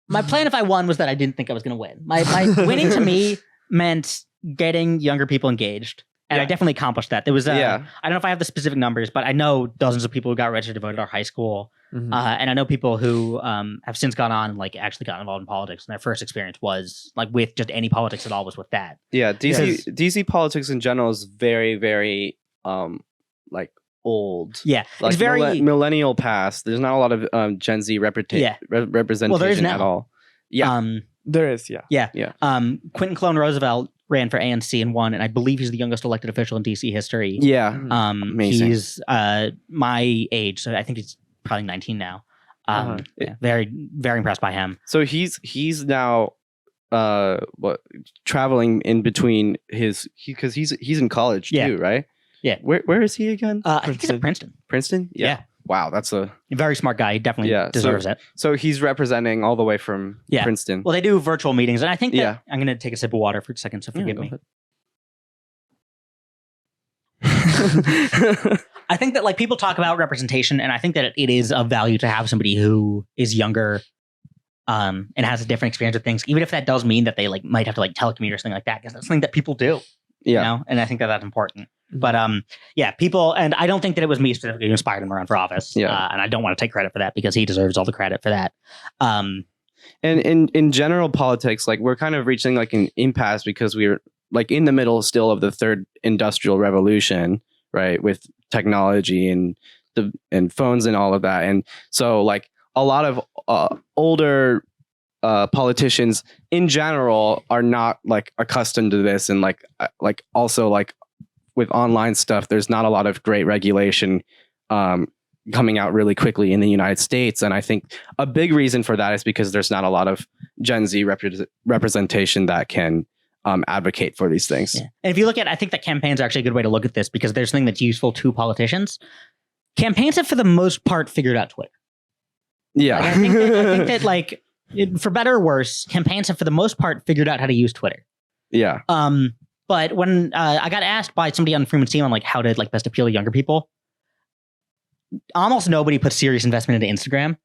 My plan if I won was that I didn't think I was going to win. My winning to me meant getting younger people engaged. And I definitely accomplished that. There was, I don't know if I have the specific numbers, but I know dozens of people who got registered to vote at our high school. And I know people who have since gone on and like actually got involved in politics. And their first experience was like with just any politics at all was with that. Yeah, DC politics in general is very, very like old. Yeah, like it's very millennial past. There's not a lot of Gen Z representation at all. Yeah, there is. Yeah. Quentin Clone Roosevelt ran for ANC and won, and I believe he's the youngest elected official in DC history. Yeah, amazing. He's my age, so I think he's probably 19 now. Very, very impressed by him. So he's now traveling in between because he's in college too, right? Yeah. Where is he again? I think he's at Princeton. Princeton? Yeah. Wow, that's a very smart guy. He definitely deserves it. So he's representing all the way from Princeton. Well, they do virtual meetings, and I think that I'm going to take a sip of water for a second, so forgive me. I think that like people talk about representation, and I think that it is of value to have somebody who is younger and has a different experience with things, even if that does mean that they like might have to like telecommute or something like that, because that's something that people do. Yeah. You know? And I think that that's important. But people, and I don't think that it was me specifically who inspired him to run for office. And I don't want to take credit for that because he deserves all the credit for that. And in general politics, like we're kind of reaching like an impasse because we're like in the middle still of the 3rd industrial revolution, right? With technology and phones and all of that. And so like a lot of older politicians in general are not like accustomed to this, and like also like with online stuff, there's not a lot of great regulation coming out really quickly in the United States. And I think a big reason for that is because there's not a lot of Gen Z representation that can advocate for these things. Yeah. And if you look at, I think that campaigns are actually a good way to look at this because there's something that's useful to politicians. Campaigns have for the most part figured out Twitter. Yeah. Like, I think that like, for better or worse, campaigns have for the most part figured out how to use Twitter. Yeah. But when I got asked by somebody on Freeman's team on like how to like best appeal to younger people, almost nobody puts serious investment into Instagram,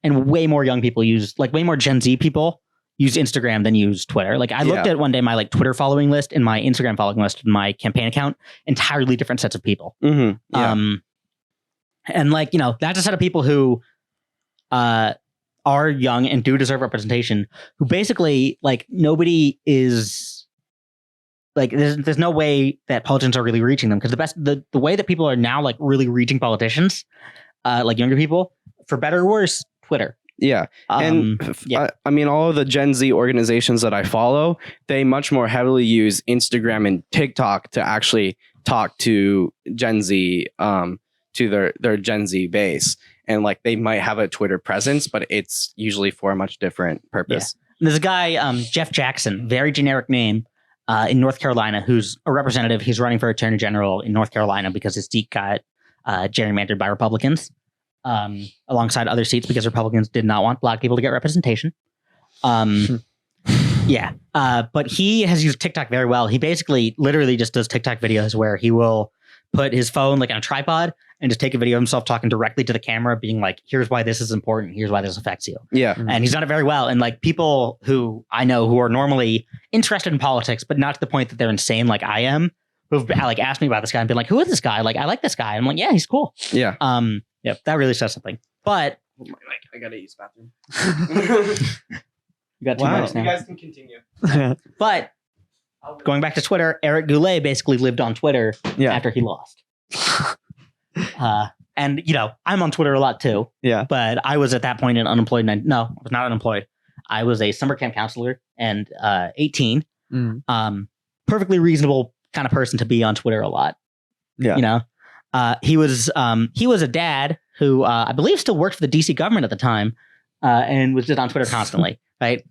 and way more young people way more Gen Z people use Instagram than use Twitter. Like I looked at one day my like Twitter following list and my Instagram following list and my campaign account, entirely different sets of people. Mm-hmm. Yeah. And like, that's a set of people who are young and do deserve representation, who basically like nobody is like, there's no way that politicians are really reaching them, because the way that people are now like really reaching politicians, like younger people, for better or worse, Twitter. Yeah. And I mean, all of the Gen Z organizations that I follow, they much more heavily use Instagram and TikTok to actually talk to Gen Z, to their Gen Z base. And like they might have a Twitter presence, but it's usually for a much different purpose. Yeah. There's a guy, Jeff Jackson, very generic name, in North Carolina, who's a representative. He's running for attorney general in North Carolina because his seat got gerrymandered by Republicans, alongside other seats because Republicans did not want black people to get representation. Yeah. But he has used TikTok very well. He basically literally just does TikTok videos where he will put his phone like on a tripod and just take a video of himself talking directly to the camera, being like, here's why this is important. Here's why this affects you. Yeah. And he's done it very well. And like people who I know who are normally interested in politics, but not to the point that they're insane like I am, who've like asked me about this guy and been like, who is this guy? Like, I like this guy. And I'm like, yeah, he's cool. Yeah. Yep. That really says something. But I gotta use the bathroom. You got 2 minutes now. You guys can continue. But going back to Twitter, Eric Goulet basically lived on Twitter after he lost. And I'm on Twitter a lot too. Yeah. But I was at that point an unemployed. No, I was not unemployed. I was a summer camp counselor and 18. Perfectly reasonable kind of person to be on Twitter a lot. Yeah. He was a dad who I believe still worked for the D.C. government at the time, and was just on Twitter constantly, right?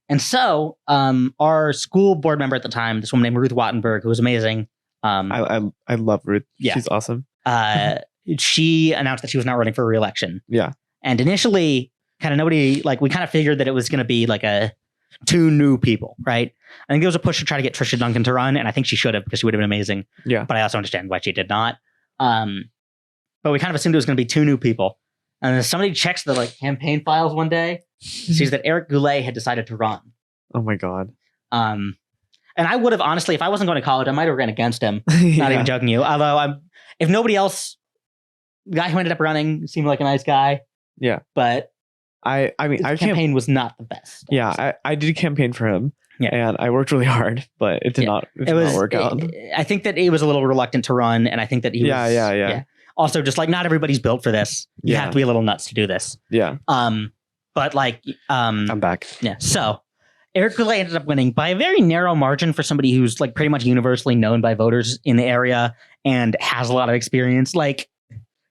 And so our school board member at the time, this woman named Ruth Wattenberg, who was amazing. I love Ruth. Yeah. She's awesome. She announced that she was not running for re-election. Yeah. And initially, kind of nobody, like we kind of figured that it was going to be like two new people, right? I think there was a push to try to get Trisha Duncan to run, and I think she should have, because she would have been amazing. Yeah. But I also understand why she did not. But we kind of assumed it was going to be two new people. And then somebody checks the like campaign files one day, sees that Eric Goulet had decided to run. Oh my God. And I would have, honestly, if I wasn't going to college, I might have ran against him. Not even joking you. Although if nobody else, the guy who ended up running seemed like a nice guy. Yeah. But I mean, his campaign was not the best. Yeah. I did campaign for him. Yeah. And I worked really hard, but it did not work out. I think that he was a little reluctant to run, and I think that he was. Yeah. Also, just like not everybody's built for this. You have to be a little nuts to do this. Yeah. But like, I'm back. Yeah. So Eric Goulet ended up winning by a very narrow margin for somebody who's like pretty much universally known by voters in the area and has a lot of experience. Like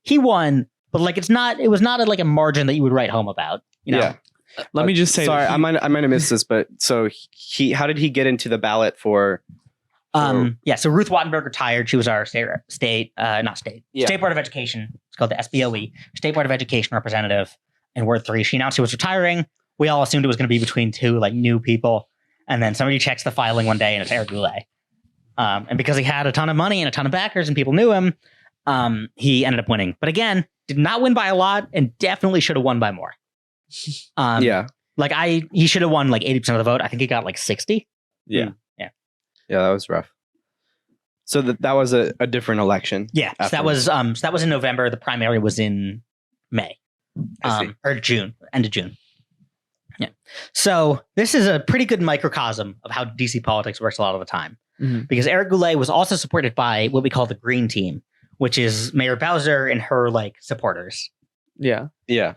he won, but like it was not like a margin that you would write home about. Yeah. Let me just say. Sorry, I might have missed this, but so how did he get into the ballot for? So Ruth Wattenberg retired. She was our state Board of Education. It's called the SBOE, State Board of Education representative in Ward 3. She announced she was retiring. We all assumed it was going to be between two like new people. And then somebody checks the filing one day and it's Eric Goulet. And because he had a ton of money and a ton of backers and people knew him, he ended up winning. But again, did not win by a lot and definitely should have won by more. He should have won like 80% of the vote. I think he got like 60. Yeah. Yeah, that was rough. So that was a different election. Yeah, so that was in November. The primary was in May, or June, end of June. Yeah. So this is a pretty good microcosm of how DC politics works a lot of the time, because Eric Goulet was also supported by what we call the Green Team, which is Mayor Bowser and her like supporters. Yeah. Yeah.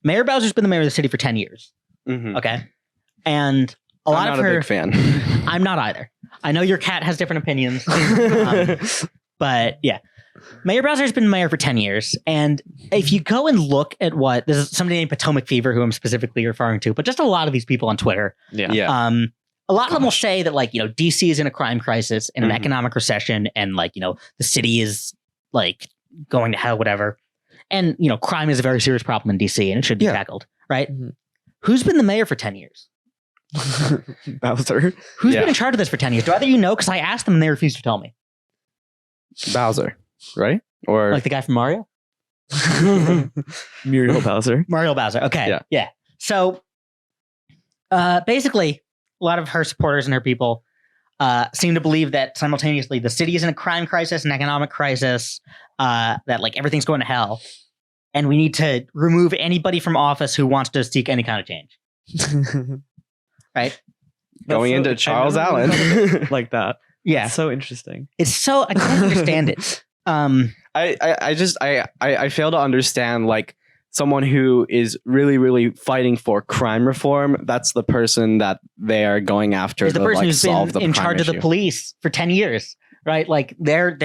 Mayor Bowser's been the mayor of the city for 10 years. Okay, and I'm not a big fan. I'm not either. I know your cat has different opinions. But yeah, Mayor Bowser has been mayor for 10 years. And if you go and look at this is somebody named Potomac Fever, who I'm specifically referring to, but just a lot of these people on Twitter. Yeah. A lot of them will say that like, DC is in a crime crisis and an economic recession. And like, the city is like going to hell, whatever. And, crime is a very serious problem in DC and it should be tackled. Right. Who's been the mayor for 10 years? Bowser. Who's been in charge of this for 10 years? Do either you know? Because I asked them and they refused to tell me. Bowser, right? Or like the guy from Mario? Muriel Bowser. Muriel Bowser. Okay. Yeah. So basically, a lot of her supporters and her people seem to believe that simultaneously the city is in a crime crisis, an economic crisis, that like everything's going to hell. And we need to remove anybody from office who wants to seek any kind of change. Right? Going into Charles Allen. Like that. Yeah. It's so interesting. It's so, I don't understand it. I fail to understand like someone who is really, really fighting for crime reform. That's the person that they are going after. Is the person like, who's been in charge of the police for 10 years. Right, like their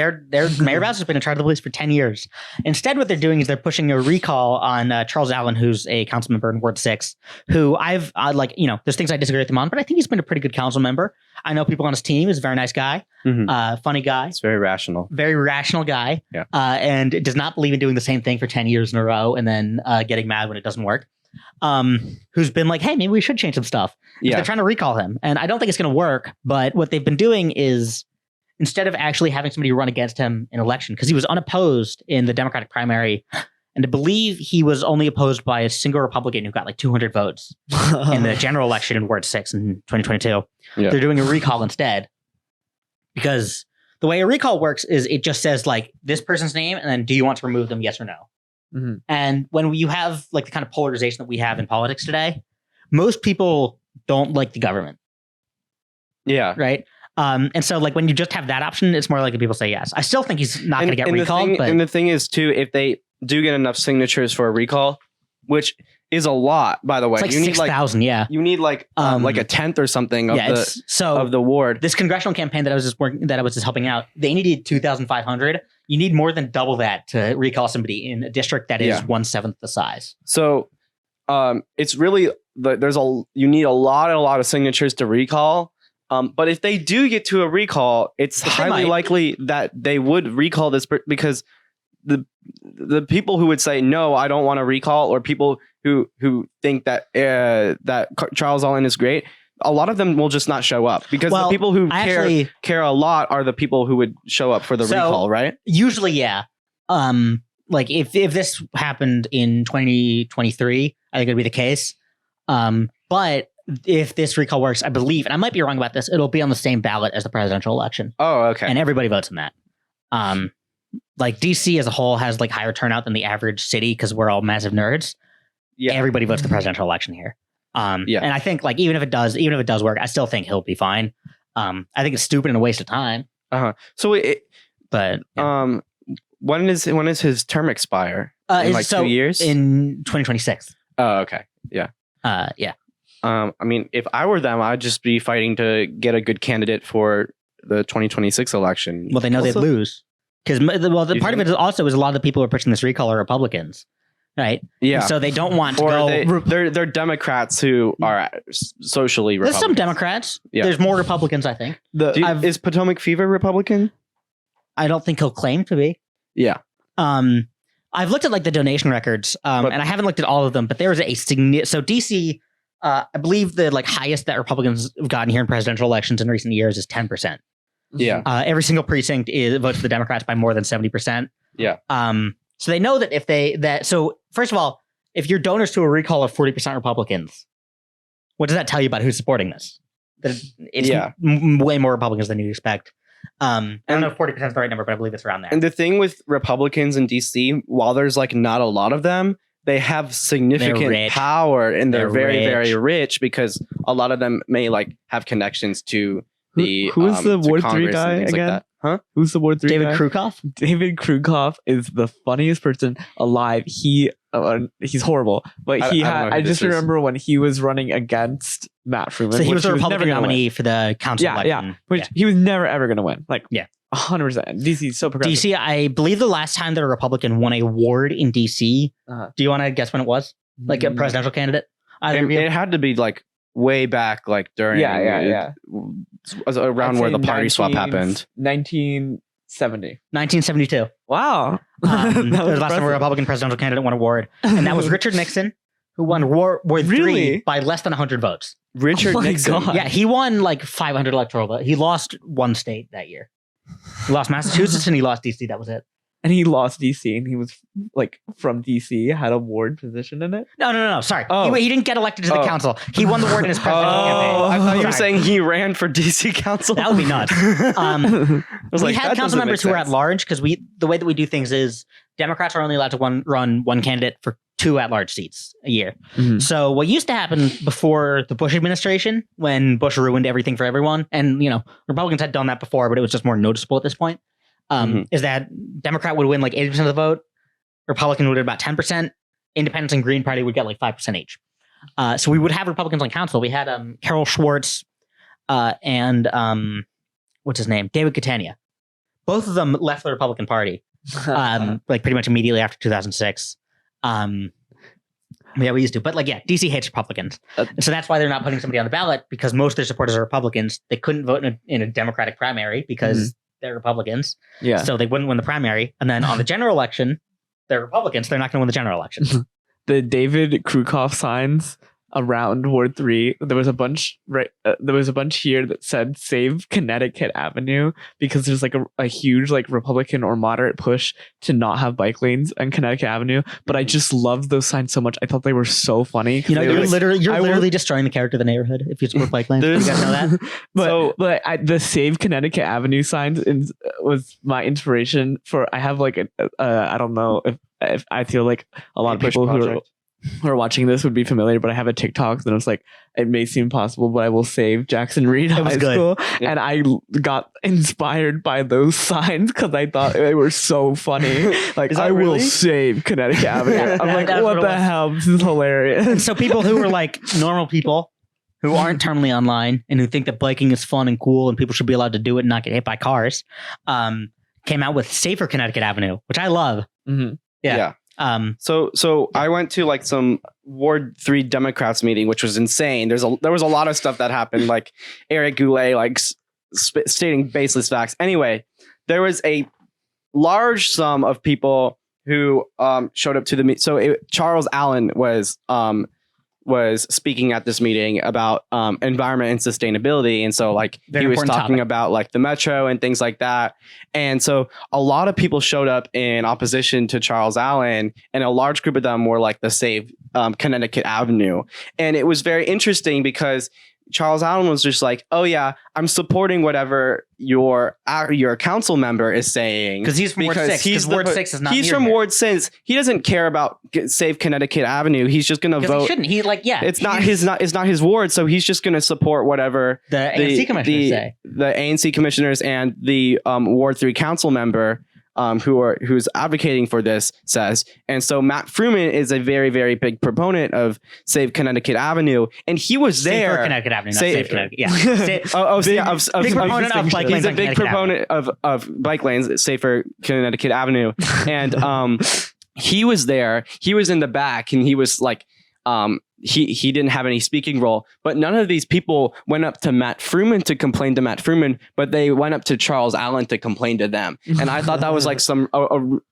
Mayor Bowser's been in charge of the police for 10 years. Instead, what they're doing is they're pushing a recall on Charles Allen, who's a council member in Ward 6, who I've there's things I disagree with him on, but I think he's been a pretty good council member. I know people on his team. He's a very nice guy, funny guy. It's very rational guy, yeah, and does not believe in doing the same thing for 10 years in a row and then getting mad when it doesn't work. Who's been like, hey, maybe we should change some stuff. Yeah, they're trying to recall him, and I don't think it's going to work. But what they've been doing is, instead of actually having somebody run against him in election, because he was unopposed in the Democratic primary, and I believe he was only opposed by a single Republican who got like 200 votes in the general election in Ward 6 in 2022. Yeah. They're doing a recall instead, because the way a recall works is it just says like this person's name, and then do you want to remove them, yes or no? Mm-hmm. And when you have like the kind of polarization that we have in politics today, most people don't like the government. Yeah. Right? And so, like, when you just have that option, it's more likely people say yes. I still think he's not going to get recalled. And the thing is, too, if they do get enough signatures for a recall, which is a lot, by the way. It's like 6,000, yeah. You need like a tenth or something of the ward. This congressional campaign that I was just helping out, they needed 2,500. You need more than double that to recall somebody in a district that is 1/7 the size. So it's really you need a lot of signatures to recall. But if they do get to a recall, it's highly likely that they would recall this because the people who would say no, I don't want to recall, or people who think that that Charles Allen is great, a lot of them will just not show up because the people who care a lot are the people who would show up for the recall, right? Usually, yeah. Like if this happened in 2023, I think it'd be the case. But if this recall works, I believe, and I might be wrong about this, it'll be on the same ballot as the presidential election. Oh, okay. And everybody votes in that. Like DC as a whole has like higher turnout than the average city because we're all massive nerds. Yeah. Everybody votes the presidential election here. And I think like even if it does work, I still think he'll be fine. I think it's stupid and a waste of time. So when is his term expire? In like 2 years? In 2026. Oh, okay. Yeah. Yeah. I mean, if I were them, I'd just be fighting to get a good candidate for the 2026 election. Well, they know they'd lose. Because, the part of it is also is a lot of the people who are pushing this recall are Republicans, right? Yeah. So they don't want to go. They're Democrats who are socially Republicans. There's some Democrats. Yeah. There's more Republicans, I think. Is Potomac Fever Republican? I don't think he'll claim to be. Yeah. I've looked at like the donation records, and I haven't looked at all of them, but there was a significant. So DC, I believe the like highest that Republicans have gotten here in presidential elections in recent years is 10%. Yeah. Every single precinct votes for the Democrats by more than 70%. Yeah. So they know that so first of all, if your donors to a recall are 40% Republicans, what does that tell you about who's supporting this? That it's way more Republicans than you'd expect. I don't know if 40% is the right number, but I believe it's around there. And the thing with Republicans in DC, while there's like not a lot of them, they have significant power and they're very, very rich because a lot of them may like have connections to who's the Ward 3 guy again? Like huh? Who's the Ward 3 David guy? Krukov? David Krukov is the funniest person alive. He's horrible, but I just remember when he was running against Matt Freeman. So he was a Republican nominee for the council election. Yeah, which he was never ever going to win. Like 100%. DC is so progressive. DC, I believe the last time that a Republican won a ward in DC. Do you want to guess when it was? Like a presidential candidate? It had to be like way back, like during around where the party swap happened. 1972. Wow. That was the last time a Republican presidential candidate won a ward. And that was Richard Nixon, who won Ward 3 by less than 100 votes. Richard Nixon. God. Yeah, he won like 500 electoral votes. He lost one state that year. He lost Massachusetts and he lost DC. That was it. and he lost DC, and he was like from DC, had a ward position in it. No. Sorry, he didn't get elected to the council. He won the ward in his presidential campaign. I thought you were saying he ran for DC council. That would be nuts. We had council members who were at large because the way that we do things is Democrats are only allowed to run one candidate for 2 at-large seats a year. Mm-hmm. So what used to happen before the Bush administration, when Bush ruined everything for everyone, and Republicans had done that before, but it was just more noticeable at this point, is that Democrat would win like 80% of the vote, Republican would win about 10%, Independents and Green Party would get like 5% each. So we would have Republicans on council. We had Carol Schwartz and what's his name? David Catania. Both of them left the Republican Party like pretty much immediately after 2006. Yeah, we used to. But DC hates Republicans. So that's why they're not putting somebody on the ballot, because most of their supporters are Republicans. They couldn't vote in a Democratic primary because they're Republicans. Yeah. So they wouldn't win the primary. And then on the general election, they're Republicans. They're not going to win the general election. The David Krukov signs around Ward 3, there was a bunch here that said "Save Connecticut Avenue" because there's like a huge like Republican or moderate push to not have bike lanes on Connecticut Avenue. But I just loved those signs so much. I thought they were so funny. You're literally destroying the character of the neighborhood if you support bike lanes. You guys know that. The "Save Connecticut Avenue" signs was my inspiration for. I have like I don't know if I feel like a lot of people who are watching this would be familiar, but I have a TikTok that was like, it may seem possible, but I will save Jackson Reed High School. Yeah. And I got inspired by those signs because I thought they were so funny. Like, I will save Connecticut Avenue. I'm like, what the hell? This is hilarious. And so people who were like normal people who aren't terminally online and who think that biking is fun and cool and people should be allowed to do it and not get hit by cars, came out with Safer Connecticut Avenue, which I love. Mm-hmm. Yeah. So I went to like some Ward 3 Democrats meeting, which was insane. There was a lot of stuff that happened, like Eric Goulet like stating baseless facts. Anyway, there was a large sum of people who showed up to the meeting. So Charles Allen was speaking at this meeting about environment and sustainability. And so like he was talking about like the metro and things like that. And so a lot of people showed up in opposition to Charles Allen, and a large group of them were like the Save Connecticut Avenue. And it was very interesting because Charles Allen was just like, oh yeah, I'm supporting whatever your council member is saying. Because he's from Ward 6. Because Ward 6 is not He's from Ward 6. He doesn't care about Save Connecticut Avenue. He's just going to vote. He shouldn't. It's not his ward, so he's just going to support whatever the ANC commissioners say. The ANC commissioners and the Ward 3 council member who's advocating for this says. And so Matt Fruman is a very, very big proponent of Save Connecticut Avenue, and he was there. Safer Connecticut Avenue, not Save Connecticut. Yeah. Big proponent of bike lanes. He's a big proponent of bike lanes, Safer Connecticut Avenue, and he was there. He was in the back, and he was like, he didn't have any speaking role, but none of these people went up to Matt Fruman to complain to Matt Fruman, but they went up to Charles Allen to complain to them. And I thought that was like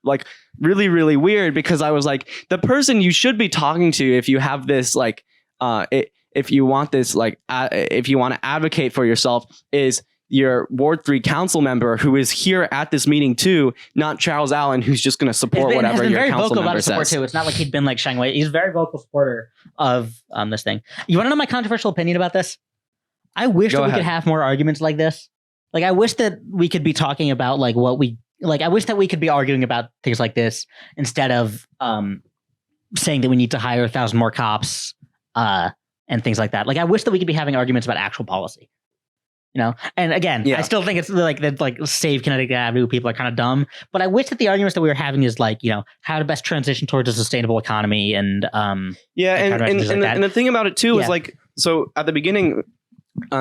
like really, really weird, because I was like, the person you should be talking to if you have this like if you want this like if you want to advocate for yourself is your Ward 3 council member who is here at this meeting too, not Charles Allen, who's just going to support whatever your council member says. Too. It's not like he'd been like shying away. He's a very vocal supporter of this thing. You want to know my controversial opinion about this? I wish that we could have more arguments like this. Like, I wish that we could be talking about like what we like. I wish that we could be arguing about things like this instead of saying that we need to hire 1,000 more cops and things like that. Like, I wish that we could be having arguments about actual policy. And again, I still think it's like that, like Save Connecticut Avenue people are kind of dumb, but I wish that the arguments that we were having is like, how to best transition towards a sustainable economy and and the thing about it too is like, so at the beginning,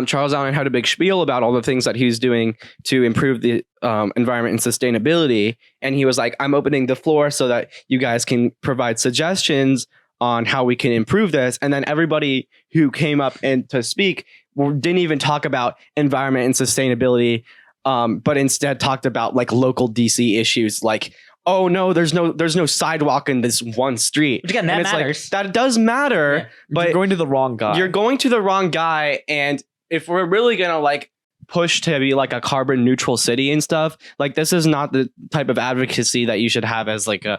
Charles Allen had a big spiel about all the things that he's doing to improve the environment and sustainability, and he was like, I'm opening the floor so that you guys can provide suggestions on how we can improve this. And then everybody who came up and to speak didn't even talk about environment and sustainability, but instead talked about like local DC issues, like, oh no, there's no sidewalk in this one street. Which again, that matters. Like, that does matter, but you're going to the wrong guy. You're going to the wrong guy, and if we're really gonna like push to be like a carbon neutral city and stuff. Like this is not the type of advocacy that you should have as like a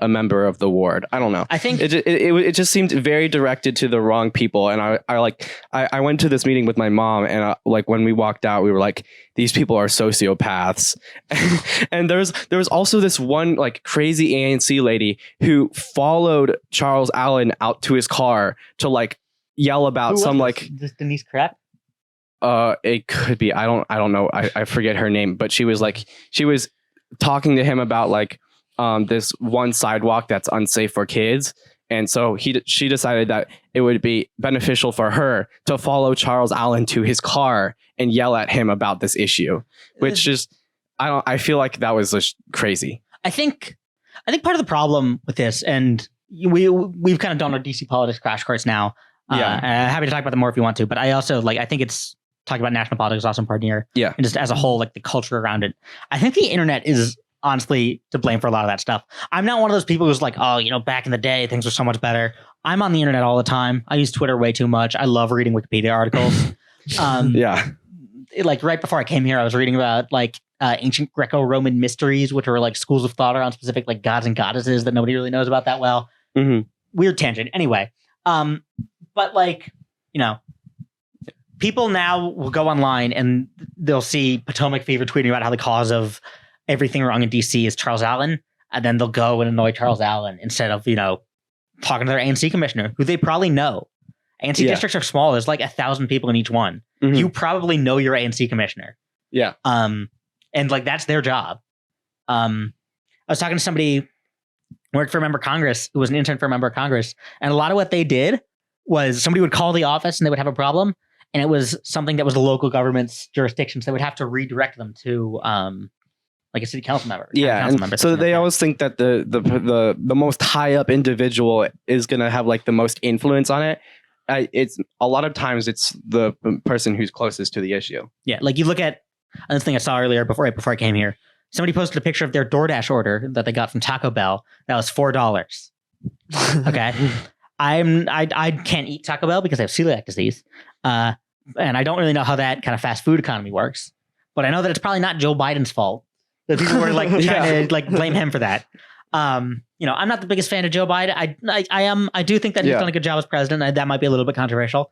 member of the ward. I don't know. I think it just seemed very directed to the wrong people. And I went to this meeting with my mom, and like when we walked out, we were like, these people are sociopaths. And there was also this one like crazy ANC lady who followed Charles Allen out to his car to like yell about some like this Denise Crap. It could be. I don't know. I forget her name, but she was talking to him about like this one sidewalk that's unsafe for kids. And so she decided that it would be beneficial for her to follow Charles Allen to his car and yell at him about this issue, which just, I feel like that was just crazy. I think part of the problem with this, and we've kind of done our DC politics crash course now. Yeah. Happy to talk about them more if you want to, but I also I think it's talking about national politics is also important here. Yeah. And just as a whole, like the culture around it. I think the internet is honestly to blame for a lot of that stuff. I'm not one of those people who's like, oh, back in the day, things were so much better. I'm on the internet all the time. I use Twitter way too much. I love reading Wikipedia articles. Yeah. Like right before I came here, I was reading about like ancient Greco-Roman mysteries, which were like schools of thought around specific like gods and goddesses that nobody really knows about that well. Mm-hmm. Weird tangent. Anyway, but like, people now will go online and they'll see Potomac Fever tweeting about how the cause of everything wrong in DC is Charles Allen, and then they'll go and annoy Charles Allen instead of talking to their ANC commissioner, who they probably know. ANC districts are small. There's like 1,000 people in each one. Mm-hmm. You probably know your ANC commissioner. Yeah. And like that's their job. I was talking to somebody who worked for a member of Congress, who was an intern for a member of Congress, and a lot of what they did was somebody would call the office and they would have a problem, and it was something that was the local government's jurisdiction, so they would have to redirect them to like a city council member. So they always think that the most high up individual is going to have like the most influence on it. It's a lot of times it's the person who's closest to the issue. Yeah, like you look at this thing I saw earlier before I came here. Somebody posted a picture of their DoorDash order that they got from Taco Bell. That was $4. Okay, I can't eat Taco Bell because I have celiac disease, and I don't really know how that kind of fast food economy works. But I know that it's probably not Joe Biden's fault. The people were like trying to like blame him for that. I'm not the biggest fan of Joe Biden. I do think that he's done a good job as president. That might be a little bit controversial.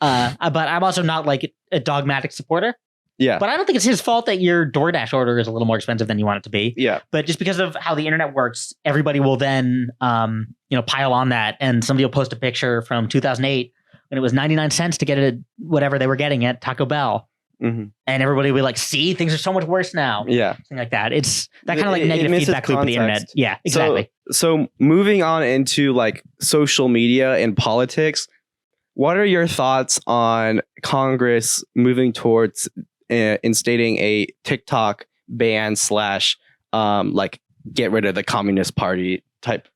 But I'm also not like a dogmatic supporter. Yeah. But I don't think it's his fault that your DoorDash order is a little more expensive than you want it to be. Yeah. But just because of how the internet works, everybody will then pile on that, and somebody will post a picture from 2008 when it was 99 cents to get whatever they were getting at Taco Bell. Mm-hmm. And everybody will be like, see, things are so much worse now. Yeah. Something like that. It's that kind of like negative feedback loop of the internet. Yeah, exactly. So moving on into like social media and politics, what are your thoughts on Congress moving towards instating a TikTok ban / like get rid of the Communist Party type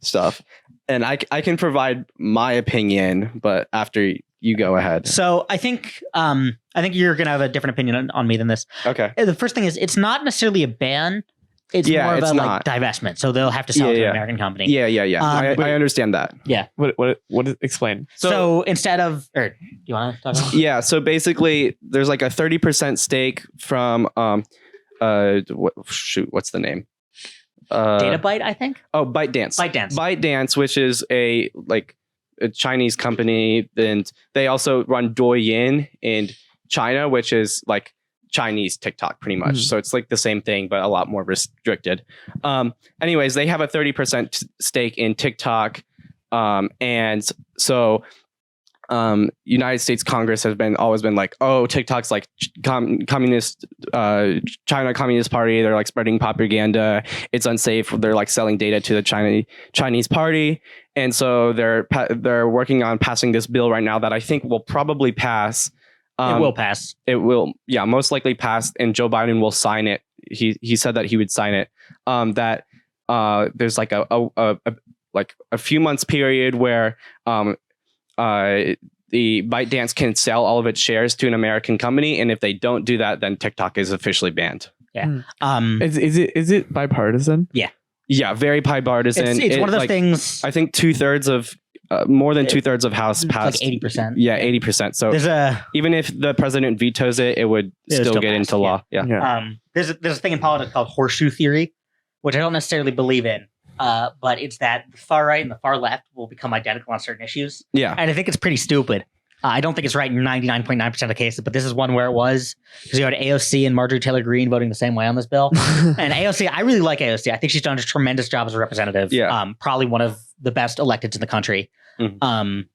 stuff? And I can provide my opinion, but after you go ahead. So I think you're gonna have a different opinion on me than this. Okay. The first thing is it's not necessarily a ban. It's more of a like divestment. So they'll have to sell it to an American company. Yeah. I understand that. Yeah. What explain? So instead of, or do you want to talk about? Yeah. So basically, there's like a 30% stake from what's the name? DataByte, I think. Oh, ByteDance. ByteDance, which is a Chinese company, and they also run Douyin in China, which is like Chinese TikTok pretty much. So it's like the same thing, but a lot more restricted. Anyways, they have a 30% stake in TikTok. And so United States Congress has always been like, oh, TikTok's like communist, China Communist Party. They're like spreading propaganda. It's unsafe. They're like selling data to the Chinese party. And so they're working on passing this bill right now that I think will probably pass. It will pass. It will, most likely pass, and Joe Biden will sign it. He said that he would sign it. That there's like a few months period where the ByteDance can sell all of its shares to an American company, and if they don't do that, then TikTok is officially banned. Yeah. Is it bipartisan? Yeah. Yeah, very bipartisan. It's one of those things. I think 2/3 of more than 2/3 of House It's passed. like 80%. Yeah, 80%. So even if the president vetoes it, it would still get into law. Yeah. There's a thing in politics called horseshoe theory, which I don't necessarily believe in. But it's that the far right and the far left will become identical on certain issues. Yeah. And I think it's pretty stupid. I don't think it's right in 99.9% of cases, but this is one where it was, because you had AOC and Marjorie Taylor Greene voting the same way on this bill. And AOC, I really like AOC. I think she's done a tremendous job as a representative. Yeah. Probably one of the best electeds in the country. Mm-hmm.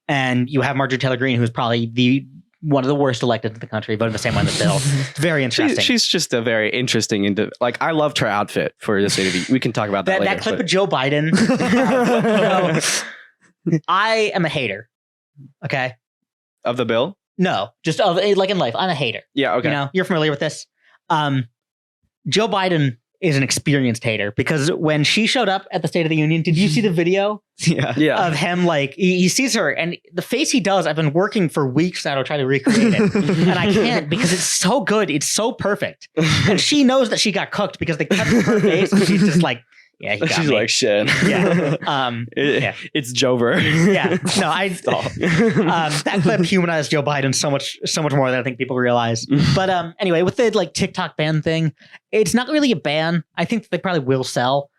And you have Marjorie Taylor Greene, who's probably one of the worst elected in the country, voting the same way on this bill. It's very interesting. She's just a very interesting, I loved her outfit for this interview. We can talk about that later. That clip of Joe Biden. I am a hater. Okay. Of the bill? No, just of like in life. I'm a hater. Yeah. Okay. You know, you're familiar with this. Joe Biden is an experienced hater, because when she showed up at the State of the Union, did you see the video? Yeah. Of him, like he sees her, and the face he does, I've been working for weeks now to try to recreate it, and I can't, because it's so good, it's so perfect, and she knows that she got cooked because they cut her face, and she's just like, yeah, he got she's me. like, shit. Yeah. It's Jover. Yeah. No, that clip humanized Joe Biden so much more than I think people realize. But anyway, with the like TikTok ban thing, it's not really a ban. I think they probably will sell.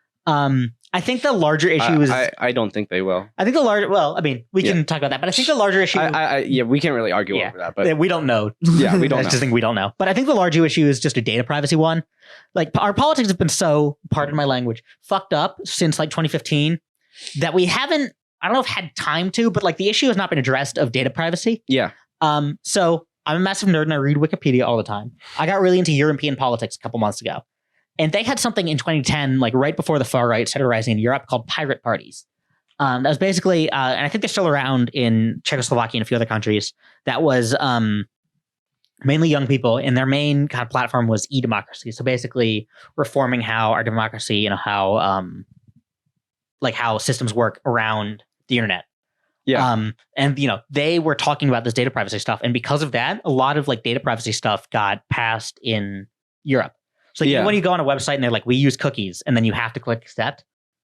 I think the larger issue is... I don't think they will. I think the larger... Well, I mean, we can talk about that, but I think the larger issue... we can't really argue over that, but... We don't know. Yeah, we don't know. That's just thing we don't know. But I think the larger issue is just a data privacy one. Like, our politics have been so, pardon my language, fucked up since like 2015 that we haven't, I don't know if had time to, but like the issue has not been addressed of data privacy. Yeah. So I'm a massive nerd and I read Wikipedia all the time. I got really into European politics a couple months ago. And they had something in 2010, like right before the far right started rising in Europe, called pirate parties. That was basically, and I think they're still around in Czechoslovakia and a few other countries. That was mainly young people, and their main kind of platform was e-democracy. So basically reforming how our democracy and how systems work around the internet. Yeah. And you know, they were talking about this data privacy stuff, and because of that, a lot of like data privacy stuff got passed in Europe. So you know, when you go on a website and they're like, we use cookies, and then you have to click accept,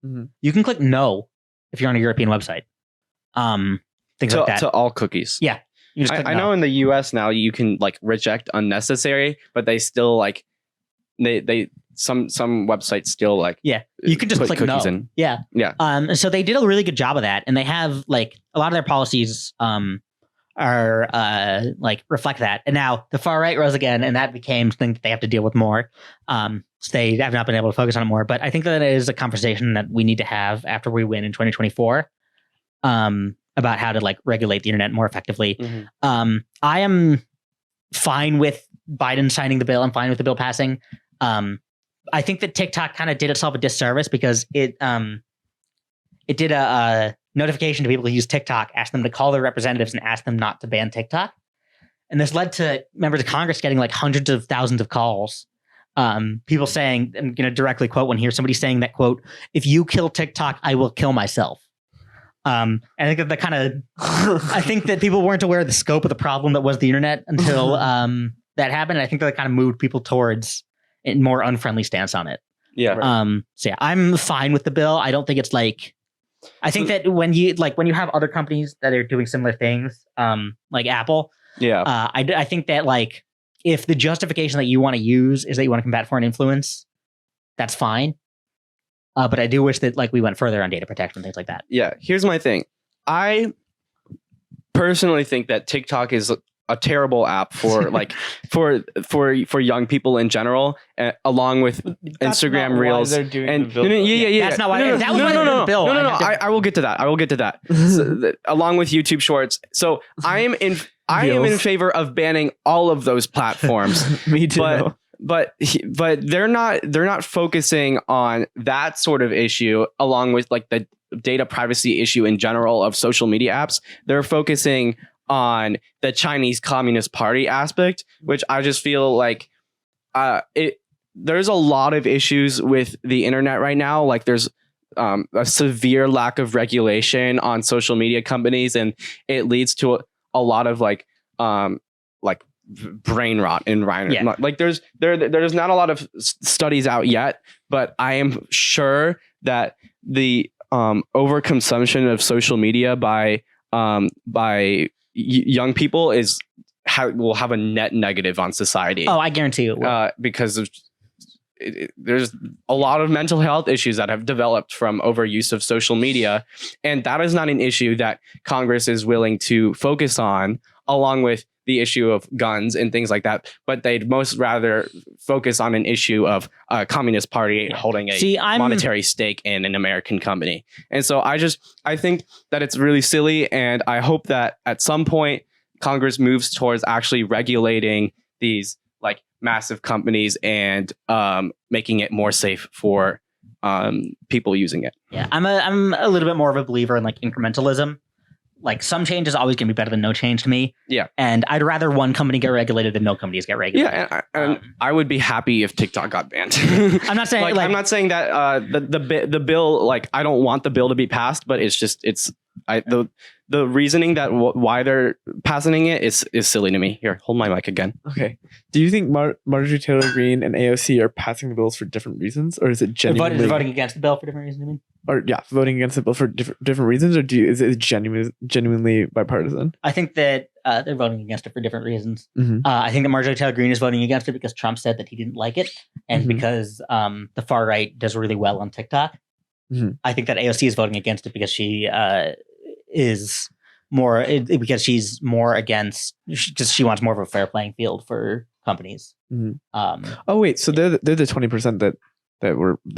you can click no if you're on a European website. Things like that. To all cookies. Yeah. You just click I no. know in the US now you can like reject unnecessary, but they still like some websites still like you can just click no. In. Yeah. So they did a really good job of that, and they have like a lot of their policies are like reflect that. And now the far right rose again, and that became something that they have to deal with more. So they have not been able to focus on it more. But I think that it is a conversation that we need to have after we win in 2024 about how to like regulate the internet more effectively. I am fine with Biden signing the bill. I'm fine with the bill passing. I think that TikTok kind of did itself a disservice because it did a notification to people who use TikTok, asked them to call their representatives and ask them not to ban TikTok. And this led to members of Congress getting like hundreds of thousands of calls. People saying, I'm going to directly quote one here, somebody saying that, quote, "If you kill TikTok, I will kill myself." I think that kind of, I think that people weren't aware of the scope of the problem that was the internet until that happened. And I think that kind of moved people towards a more unfriendly stance on it. Yeah. So yeah, I'm fine with the bill. I don't think it's like, I think that when you have other companies that are doing similar things, like Apple, I think that like if the justification that you want to use is that you want to combat foreign influence, that's fine. But I do wish that like we went further on data protection and things like that. Yeah. Here's my thing. I personally think that TikTok is a terrible app for like for young people in general, along with Instagram Reels. They're doing That's not why. That was the bill. No. I will get to that. So, along with YouTube Shorts. So I am in favor of banning all of those platforms. Me too. But they're not focusing on that sort of issue along with like the data privacy issue in general of social media apps. They're focusing on the Chinese Communist Party aspect, which I just feel like there's a lot of issues with the internet right now. Like there's a severe lack of regulation on social media companies, and it leads to a lot of like brain rot in Ryan. Yeah. Like there's not a lot of studies out yet, but I am sure that the overconsumption of social media by young people will have a net negative on society. Oh, I guarantee it will. Because of there's a lot of mental health issues that have developed from overuse of social media, and that is not an issue that Congress is willing to focus on, along with the issue of guns and things like that. But they'd most rather focus on an issue of a Communist Party holding a monetary stake in an American company. And so I think that it's really silly, and I hope that at some point Congress moves towards actually regulating these like massive companies and making it more safe for people using it. Yeah, I'm a little bit more of a believer in like incrementalism. Like some change is always going to be better than no change to me. Yeah. And I'd rather one company get regulated than no companies get regulated. Yeah, and I would be happy if TikTok got banned. I'm not saying I'm not saying that the bill, like I don't want the bill to be passed, but the reasoning that why they're passing it is silly to me. Here, hold my mic again. Okay. Do you think Marjorie Taylor Greene and AOC are passing the bills for different reasons, or is it genuinely they're voting against the bill for different reasons? I mean, or voting against the bill for different reasons, or is it genuinely bipartisan? I think that they're voting against it for different reasons. Mm-hmm. I think that Marjorie Taylor Greene is voting against it because Trump said that he didn't like it, and because the far right does really well on TikTok. Mm-hmm. I think that AOC is voting against it because she is more because she's more against because she wants more of a fair playing field for companies. Mm-hmm. Oh wait, so they're the 20% that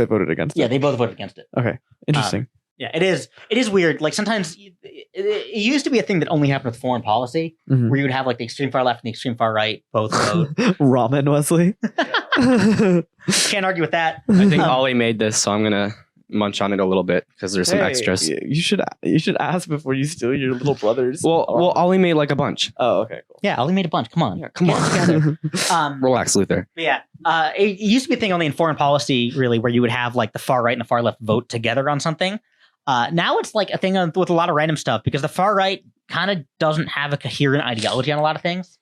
voted against it. Yeah, they both voted against it. Okay, interesting. Yeah, it is weird. Like sometimes it used to be a thing that only happened with foreign policy, where you would have like the extreme far left and the extreme far right both vote. Ramen Wesley. Can't argue with that. I think Ollie made this, so I'm gonna munch on it a little bit because there's some extras. You should ask before you steal your little brother's. Well, Ollie made like a bunch. Oh, okay, cool. Yeah, Ollie made a bunch. Come on, yeah, come on. Relax, Luther. Yeah, it used to be a thing only in foreign policy, really, where you would have like the far right and the far left vote together on something. Now it's like a thing with a lot of random stuff because the far right kind of doesn't have a coherent ideology on a lot of things.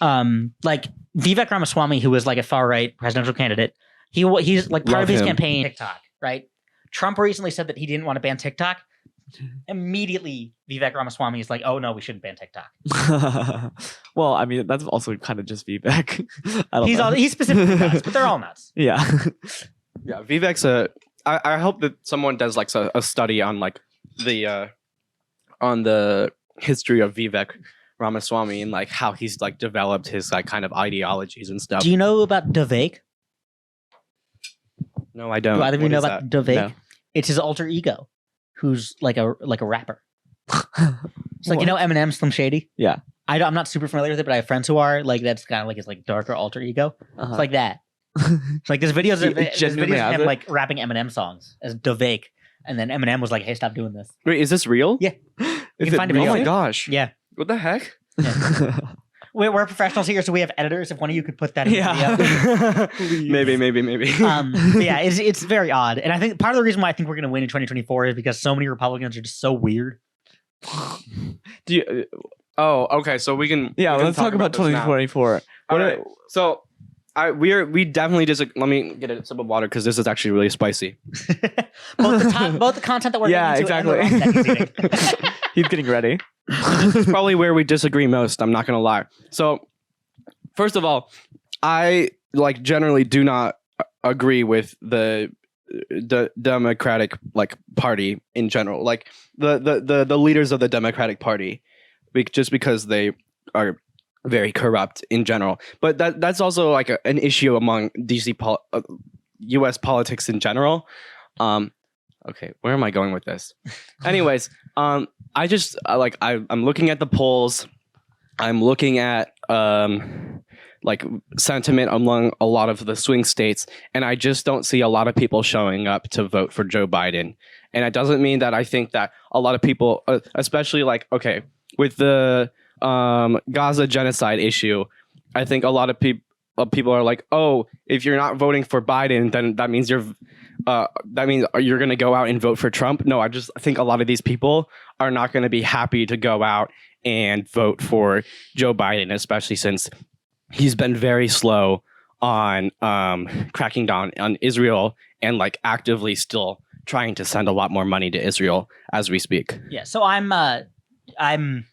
Like Vivek Ramaswamy, who was like a far right presidential candidate, he's like part of his campaign TikTok, right? Trump recently said that he didn't want to ban TikTok. Immediately, Vivek Ramaswamy is like, "Oh no, we shouldn't ban TikTok." Well, I mean, that's also kind of just Vivek. He's specifically nuts, but they're all nuts. Yeah, yeah. Vivek's I hope that someone does like a study on like on the history of Vivek Ramaswamy and like how he's like developed his like kind of ideologies and stuff. Do you know about Vivek? No, I don't. Do either of you know about Vivek? No. It's his alter ego, who's like a rapper. It's like, you know, Eminem, Slim Shady? Yeah. I'm not super familiar with it, but I have friends who are. Like, that's kind of like his like darker alter ego. It's like that. It's like there's videos of him like rapping Eminem songs as Vivek, and then Eminem was like, "Hey, stop doing this." Wait, is this real? Yeah. You can find a video. Oh my gosh. Yeah. What the heck? Yeah. We're professionals here, so we have editors. If one of you could put that in the maybe. video. Yeah, it's very odd. And I think part of the reason why I think we're going to win in 2024 is because so many Republicans are just so weird. Do you... Oh, okay. So we can... Yeah, let's talk about 2024. All right. So we definitely disagree. Let me get a sip of water because this is actually really spicy. both the content that we're getting into exactly. And he's getting ready. This is probably where we disagree most. I'm not gonna lie. So, first of all, I like generally do not agree with the Democratic like party in general. Like the leaders of the Democratic Party, just because they are very corrupt in general. But that's also like an issue among U.S. politics in general. Okay, where am I going with this? Anyways, I just I'm looking at the polls. I'm looking at like sentiment among a lot of the swing states, and I just don't see a lot of people showing up to vote for Joe Biden. And it doesn't mean that I think that a lot of people, especially like, okay, with the Gaza genocide issue, I think a lot of people are like, oh, if you're not voting for Biden, then that means you're going to go out and vote for Trump. No, I just think a lot of these people are not going to be happy to go out and vote for Joe Biden, especially since he's been very slow on cracking down on Israel and like actively still trying to send a lot more money to Israel as we speak. Yeah. So I align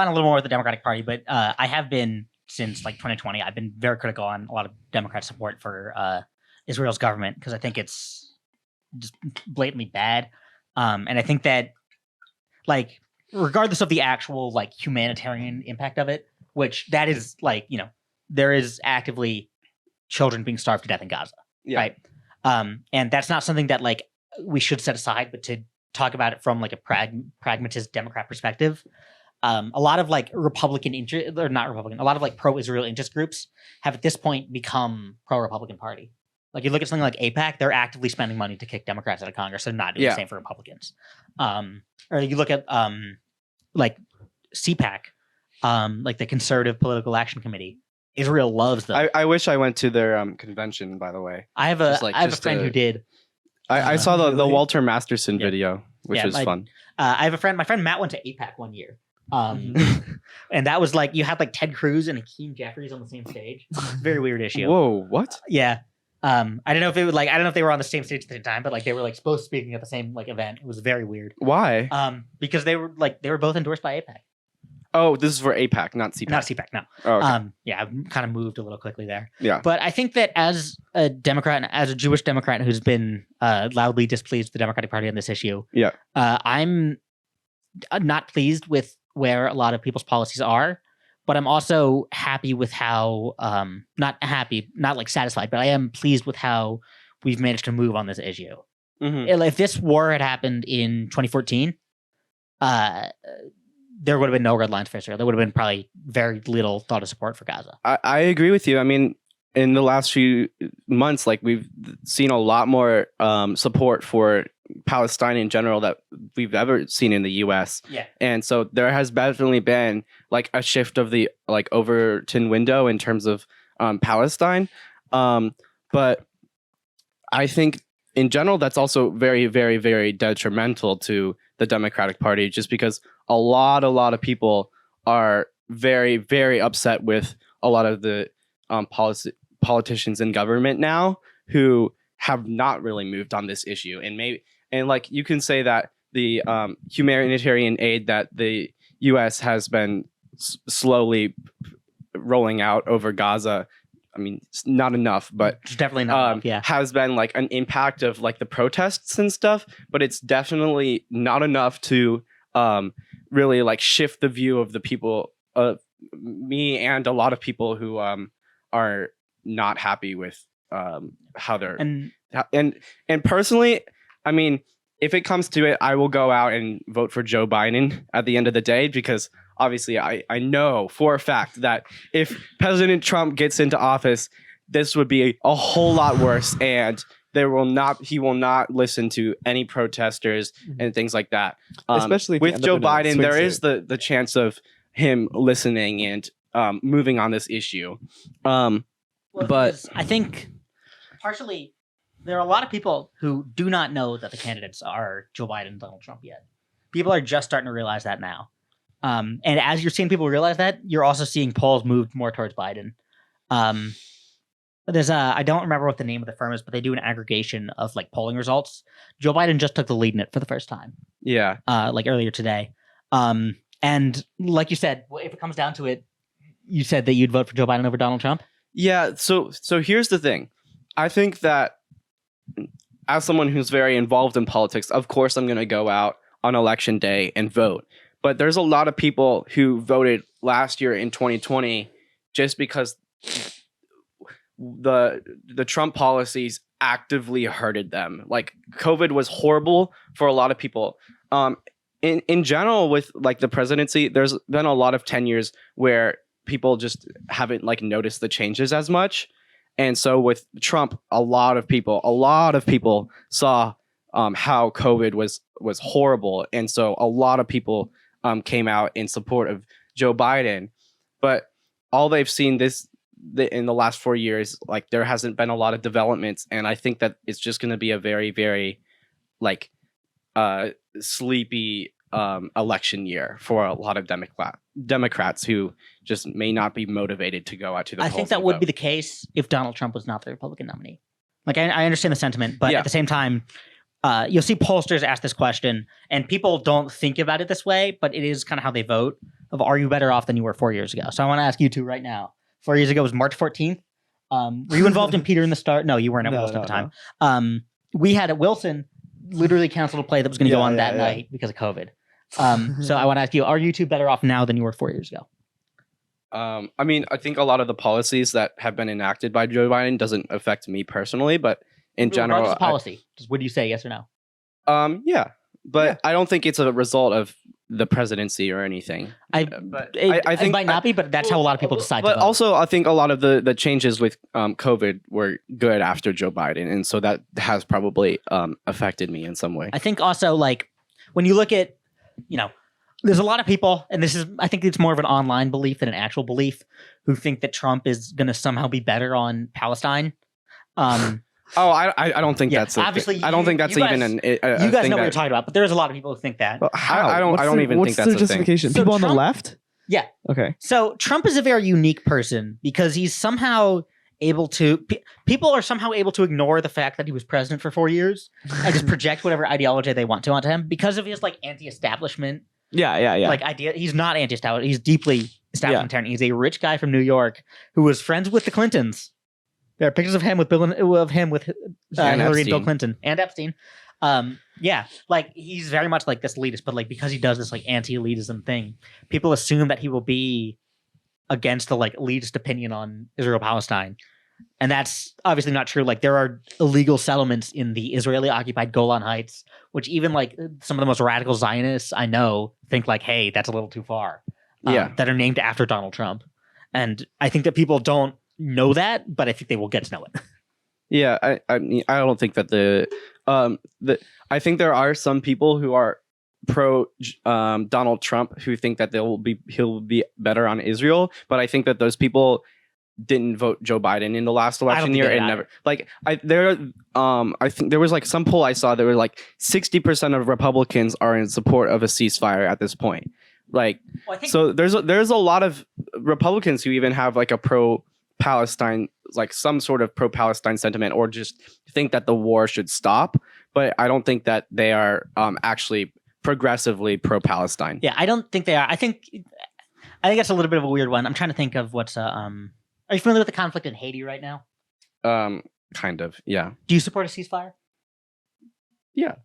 a little more with the Democratic Party, but I have been since like 2020. I've been very critical on a lot of Democrat support for Israel's government because I think it's just blatantly bad. And I think that, like, regardless of the actual like humanitarian impact of it, which that is like, you know, there is actively children being starved to death in Gaza, right? And that's not something that like we should set aside, but to talk about it from like a pragmatist Democrat perspective. A lot of like Republican interest, or not Republican, a lot of like pro-Israel interest groups have at this point become pro-Republican Party. Like you look at something like AIPAC, they're actively spending money to kick Democrats out of Congress. They're not doing the same for Republicans. Or you look at like CPAC, like the Conservative Political Action Committee. Israel loves them. I wish I went to their convention, by the way. I have a friend who did. I saw the Walter Masterson video, which was fun. I have a friend. My friend Matt went to AIPAC one year. And that was like you had like Ted Cruz and Hakeem Jeffries on the same stage. Very weird issue. Whoa, what? Yeah. I don't know if it was like I don't know if they were on the same stage at the same time, but like they were like both speaking at the same like event. It was very weird. Why? Because they were both endorsed by AIPAC. Oh, this is for AIPAC, not CPAC. Not CPAC, no. Oh, okay. Yeah, I've kind of moved a little quickly there. Yeah. But I think that as a Democrat, as a Jewish Democrat who's been loudly displeased with the Democratic Party on this issue, I'm not pleased with where a lot of people's policies are, but I'm also happy with how, not happy, not like satisfied, but I am pleased with how we've managed to move on this issue. Mm-hmm. If this war had happened in 2014, there would have been no red lines for Israel. There would have been probably very little thought of support for Gaza. I agree with you. I mean, in the last few months, like we've seen a lot more support for Palestine in general that we've ever seen in the U.S. Yeah. And so there has definitely been like a shift of the like Overton window in terms of Palestine. But I think in general, that's also very, very, very detrimental to the Democratic Party, just because a lot of people are very, very upset with a lot of the politicians in government now who have not really moved on this issue. And like you can say that the humanitarian aid that the U.S. has been slowly rolling out over Gaza, I mean, it's not enough, but it's definitely not enough, yeah. Has been like an impact of like the protests and stuff, but it's definitely not enough to really like shift the view of the people, me and a lot of people who are not happy with how they're and personally, I mean, if it comes to it, I will go out and vote for Joe Biden at the end of the day, because obviously I know for a fact that if President Trump gets into office, this would be a whole lot worse, and he will not listen to any protesters and things like that. Especially with Joe Biden, there is the chance of him listening and moving on this issue. But I think partially there are a lot of people who do not know that the candidates are Joe Biden and Donald Trump yet. People are just starting to realize that now. And as you're seeing people realize that, you're also seeing polls move more towards Biden. There's I don't remember what the name of the firm is, but they do an aggregation of like polling results. Joe Biden just took the lead in it for the first time. Yeah. Like earlier today. And like you said, if it comes down to it, you said that you'd vote for Joe Biden over Donald Trump? Yeah. So here's the thing. I think that as someone who's very involved in politics, of course I'm going to go out on election day and vote. But there's a lot of people who voted last year in 2020 just because the Trump policies actively hurted them. Like COVID was horrible for a lot of people. In general, with like the presidency, there's been a lot of tenures where people just haven't like noticed the changes as much. And so with Trump, a lot of people saw how COVID was horrible. And so a lot of people came out in support of Joe Biden. But all they've seen in the last 4 years, like there hasn't been a lot of developments. And I think that it's just going to be a very, very like sleepy election year for a lot of Democrats who just may not be motivated to go out to the polls. I think that would be the case if Donald Trump was not the Republican nominee. Like I understand the sentiment, but at the same time, you'll see pollsters ask this question, and people don't think about it this way, but it is kind of how they vote of, are you better off than you were 4 years ago? So I want to ask you two right now. 4 years ago was March 14th. Were you involved in Peter in the Star? No, you weren't at Wilson at the time. We had at Wilson literally canceled a play that was going to go on that night because of COVID. So I want to ask you, are you two better off now than you were 4 years ago? I mean, I think a lot of the policies that have been enacted by Joe Biden doesn't affect me personally, but in general, policy. Would you say yes or no? Yeah, but I don't think it's a result of the presidency or anything. I think it might not be, but that's how a lot of people decide. But also, I think a lot of the changes with COVID were good after Joe Biden, and so that has probably affected me in some way. I think also, like, when you look at, there's a lot of people, and I think it's more of an online belief than an actual belief, who think that Trump is going to somehow be better on Palestine. I don't think that's obviously. I don't think that's even an. You guys know what you're talking about, but there's a lot of people who think that. How? I don't even think that's the justification. So people on Trump, the left. Yeah. Okay. So Trump is a very unique person because he's somehow able to. People are somehow able to ignore the fact that he was president for 4 years and just project whatever ideology they want to onto him because of his anti-establishment. Yeah. Idea. He's not anti-establishment. He's deeply establishmentarian. He's a rich guy from New York who was friends with the Clintons. There are pictures of him with Hillary and Bill Clinton and Epstein. He's very much like this elitist, but because he does this anti-elitism thing, people assume that he will be against the elitist opinion on Israel-Palestine, and that's obviously not true. There are illegal settlements in the Israeli-occupied Golan Heights, which even some of the most radical Zionists I know think hey, that's a little too far. That are named after Donald Trump, and I think that people don't know that, but I think they will get to know it. Yeah, I mean, I don't think that I think there are some people who are pro Donald Trump who think that he'll be better on Israel, but I think that those people didn't vote Joe Biden in the last election year and never I think there was some poll I saw that were 60% of Republicans are in support of a ceasefire at this point. So there's a lot of Republicans who even have a pro Palestine, some sort of pro-Palestine sentiment, or just think that the war should stop. But I don't think that they are actually progressively pro-Palestine. Yeah, I don't think they are. I think that's a little bit of a weird one. I'm trying to think of what's are you familiar with the conflict in Haiti right now? Kind of, yeah. Do you support a ceasefire? Yeah.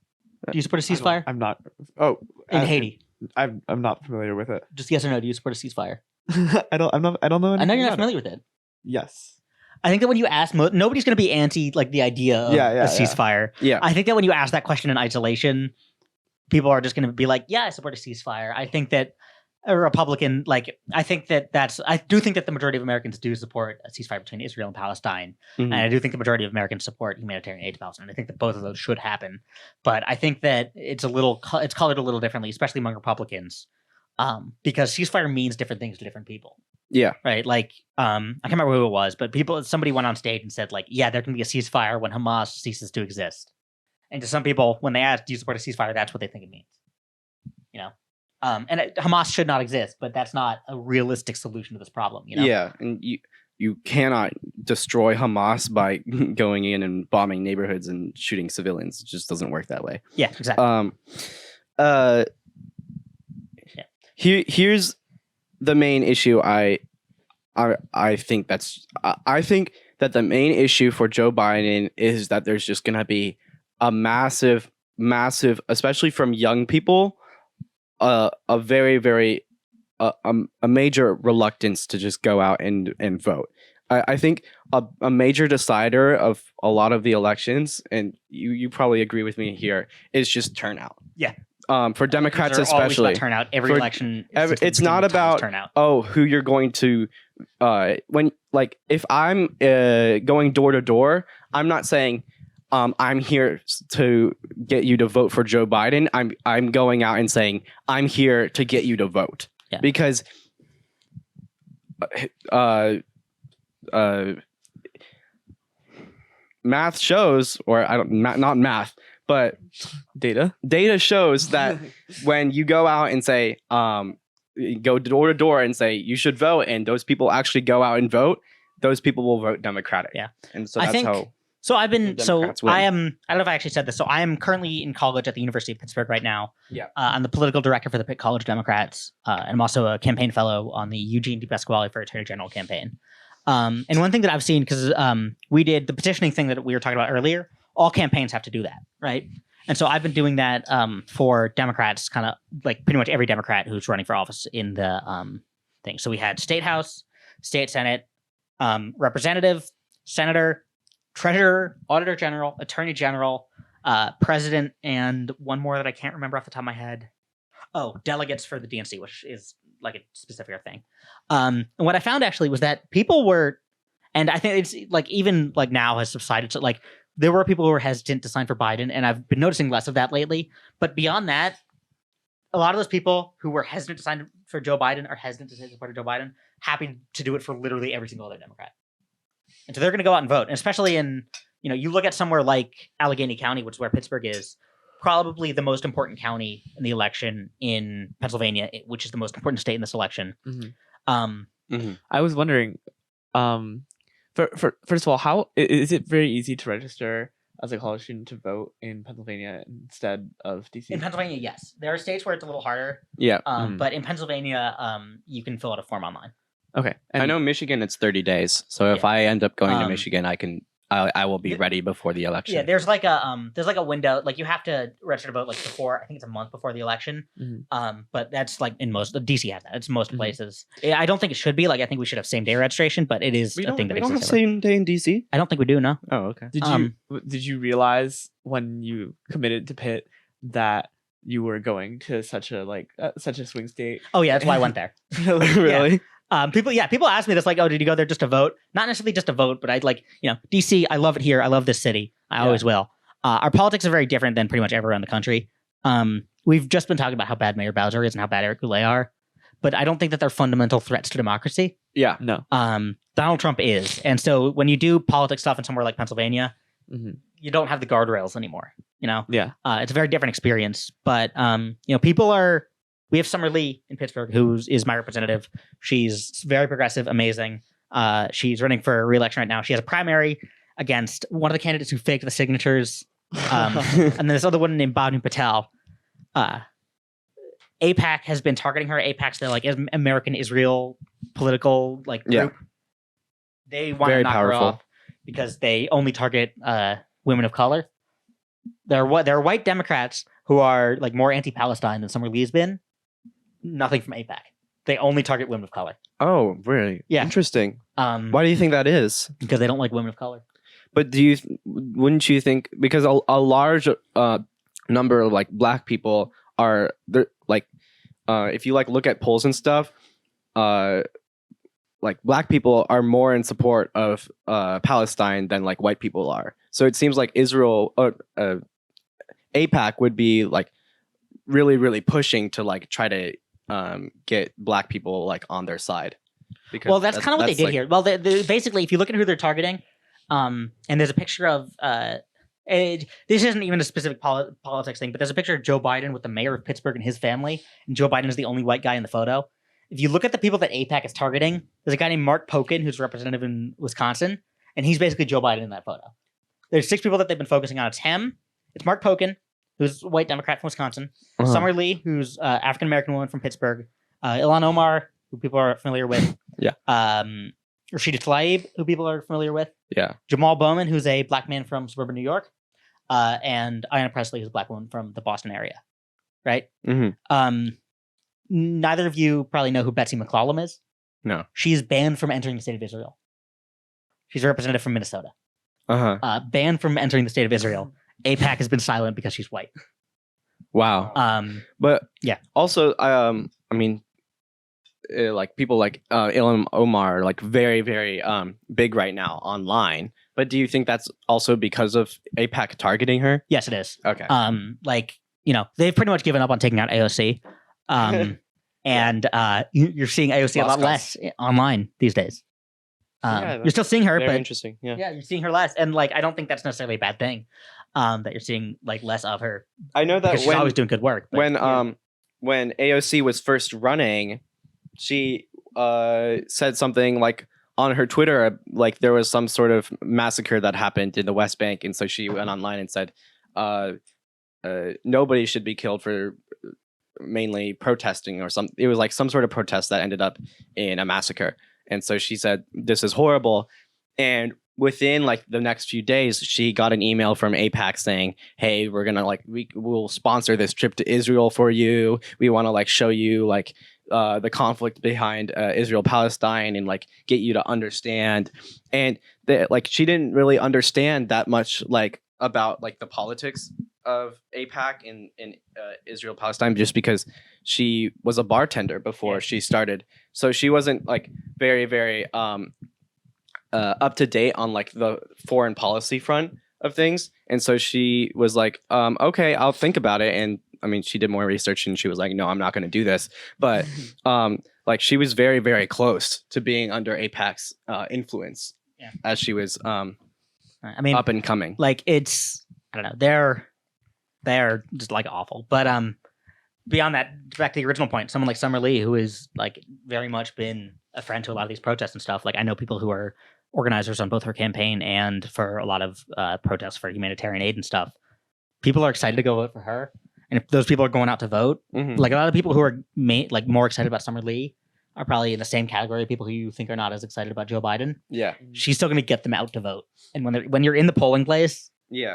Do you support a ceasefire? I'm not. In Haiti. I'm not familiar with it. Just yes or no. Do you support a ceasefire? I don't know. I know you're not familiar with it. Yes. I think that when you ask, nobody's going to be anti the idea of a ceasefire. Yeah. I think that when you ask that question in isolation, people are just going to be I support a ceasefire. I think that a Republican, I do think that the majority of Americans do support a ceasefire between Israel and Palestine. Mm-hmm. And I do think the majority of Americans support humanitarian aid to Palestine. I think that both of those should happen. But I think that it's colored a little differently, especially among Republicans. Because ceasefire means different things to different people. Yeah. Right. I can't remember who it was, but somebody went on stage and said there can be a ceasefire when Hamas ceases to exist. And to some people, when they ask, do you support a ceasefire? That's what they think it means. Hamas should not exist, but that's not a realistic solution to this problem. Yeah. And you cannot destroy Hamas by going in and bombing neighborhoods and shooting civilians. It just doesn't work that way. Yeah, exactly. Here's the main issue. I think that the main issue for Joe Biden is that there's just going to be a massive, especially from young people, a very, very a major reluctance to just go out and vote. I think a major decider of a lot of the elections, and you probably agree with me here, is just turnout. Yeah. For Democrats especially, turnout every election. It's not about turnout. Who you're going to if I'm going door to door, I'm not saying I'm here to get you to vote for Joe Biden. I'm going out and saying I'm here to get you to vote. Yeah. Because math shows, or not math, but data shows that when you go out and say go door to door and say you should vote, and those people actually go out and vote, those people will vote Democratic. Yeah. And so that's how So I've been, Democrats win. I don't know if I actually said this. So I am currently in college at the University of Pittsburgh right now. Yeah. I'm the political director for the Pitt College Democrats. And I'm also a campaign fellow on the Eugene DePasquale for Attorney General campaign. And one thing that I've seen, because we did the petitioning thing that we were talking about earlier, all campaigns have to do that, right? And so I've been doing that for Democrats, kind of like pretty much every Democrat who's running for office in the thing. So we had State House, State Senate, Representative, Senator, Treasurer, Auditor General, Attorney General, President, and one more that I can't remember off the top of my head. Oh, delegates for the DNC, which is like a specific thing. And what I found actually was that people were, and I think it's like even like now has subsided. So like there were people who were hesitant to sign for Biden, and I've been noticing less of that lately. But beyond that, a lot of those people who were hesitant to sign for Joe Biden are hesitant to support Joe Biden, happy to do it for literally every single other Democrat. And so they're going to go out and vote. And especially in, you look at somewhere like Allegheny County, which is where Pittsburgh is, probably the most important county in the election in Pennsylvania, which is the most important state in this election. Mm-hmm. I was wondering, first of all, how is it very easy to register as a college student to vote in Pennsylvania instead of DC? In Pennsylvania, yes. There are states where it's a little harder. Yeah. But in Pennsylvania, you can fill out a form online. Okay. I know Michigan, it's 30 days. So if I end up going to Michigan, I will be ready before the election. Yeah, there's like a window, like you have to register to vote like before, I think it's a month before the election. Mm-hmm. But that's like in most, DC has that. It's most places. I don't think it should be, like I think we should have same day registration, but it is a thing that we don't have exists. same day in DC? I don't think we do, no. Oh, okay. Did you realize when you committed to Pitt that you were going to such a swing state? Oh yeah, that's why I went there. Really? Yeah. People ask me this, like, oh, did you go there just to vote? Not necessarily just to vote, but I'd like, DC, I love it here. I love this city. I always will. Our politics are very different than pretty much everywhere in the country. We've just been talking about how bad Mayor Bowser is and how bad Eric Goulet are, but I don't think that they're fundamental threats to democracy. Yeah. No. Donald Trump is. And so when you do politics stuff in somewhere like Pennsylvania, you don't have the guardrails anymore, Yeah. It's a very different experience, but, we have Summer Lee in Pittsburgh, who is my representative. She's very progressive, amazing. She's running for re-election right now. She has a primary against one of the candidates who faked the signatures. And then this other one named Bhavani Patel. AIPAC has been targeting her. AIPAC's the like American Israel political group. Yeah. They want to knock her off because they only target women of color. There are white Democrats who are like more anti-Palestine than Summer Lee's been. Nothing from AIPAC. They only target women of color. Oh, really? Yeah. Interesting. Why do you think that is? Because they don't like women of color. But wouldn't you think, because a large number of like black people are there, like if you like look at polls and stuff, like black people are more in support of Palestine than like white people are. So it seems like Israel AIPAC would be like really, really pushing to like try to get black people like on their side. Well, that's kind of what they did here. Well, they basically, if you look at who they're targeting, and there's a picture of this isn't even a specific politics thing, but there's a picture of Joe Biden with the mayor of Pittsburgh and his family, and Joe Biden is the only white guy in the photo. If you look at the people that AIPAC is targeting, there's a guy named Mark Pokin who's a representative in Wisconsin, and he's basically Joe Biden in that photo. There's 6 people that they've been focusing on. It's him. It's Mark Pokin, who's a white Democrat from Wisconsin. Summer Lee, who's African American woman from Pittsburgh. Ilhan Omar, who people are familiar with. Yeah. Rashida Tlaib, who people are familiar with. Yeah. Jamal Bowman, who's a black man from suburban New York. And Ayanna Pressley, who's a black woman from the Boston area. Right? Mm-hmm. Neither of you probably know who Betsy McClellan is. No. She's banned from entering the state of Israel. She's a representative from Minnesota. Banned from entering the state of Israel. AIPAC has been silent because she's white. Wow. But yeah. Also, I mean, like people like Ilhan Omar are like very, very big right now online. But do you think that's also because of AIPAC targeting her? Yes, it is. Okay. They've pretty much given up on taking out AOC. And you're seeing AOC a lot less online these days. You're still seeing her, but interesting. Yeah, you're seeing her less, and like I don't think that's necessarily a bad thing. That you're seeing like less of her. I know that she's always doing good work. When AOC was first running, she said something like, on her Twitter, like there was some sort of massacre that happened in the West Bank, and so she went online and said, nobody should be killed for mainly protesting or something. It was like some sort of protest that ended up in a massacre. And so she said, this is horrible. And within like the next few days, she got an email from AIPAC saying, hey, we're going to we'll sponsor this trip to Israel for you. We want to like show you like the conflict behind Israel-Palestine and like get you to understand. And like she didn't really understand that much like about like the politics of AIPAC in Israel-Palestine, just because she was a bartender before she started. So she wasn't like very, very up to date on like the foreign policy front of things. And so she was like, okay, I'll think about it. And I mean, she did more research and she was like, no, I'm not going to do this. But like she was very, very close to being under AIPAC's influence as she was I mean, up and coming. Like it's, I don't know, they're just like awful. But beyond that, back to the original point, someone like Summer Lee, who is like very much been a friend to a lot of these protests and stuff. Like I know people who are organizers on both her campaign and for a lot of protests for humanitarian aid and stuff. People are excited to go vote for her. And if those people are going out to vote, like a lot of people who are like more excited about Summer Lee are probably in the same category of people who you think are not as excited about Joe Biden. Yeah. She's still going to get them out to vote. And when you're in the polling place,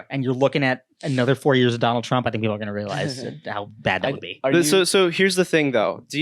and you're looking at another 4 years of Donald Trump, I think people are going to realize how bad that would be. So here's the thing, though. Do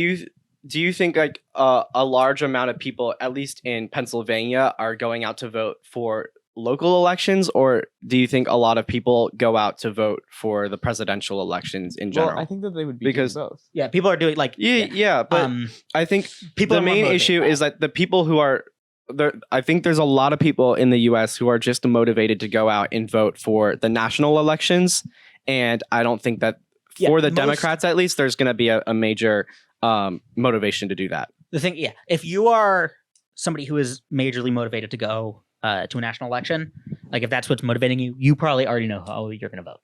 you think like a large amount of people, at least in Pennsylvania, are going out to vote for local elections, or do you think a lot of people go out to vote for the presidential elections in general? Well, I think that they would be doing both. Yeah, people are doing like but I think the main issue is that the people who are there, I think there's a lot of people in the US who are just motivated to go out and vote for the national elections, and I don't think that for the Democrats at least there's going to be a major motivation to do that. The thing, if you are somebody who is majorly motivated to go to a national election, like if that's what's motivating you, you probably already know how you're going to vote.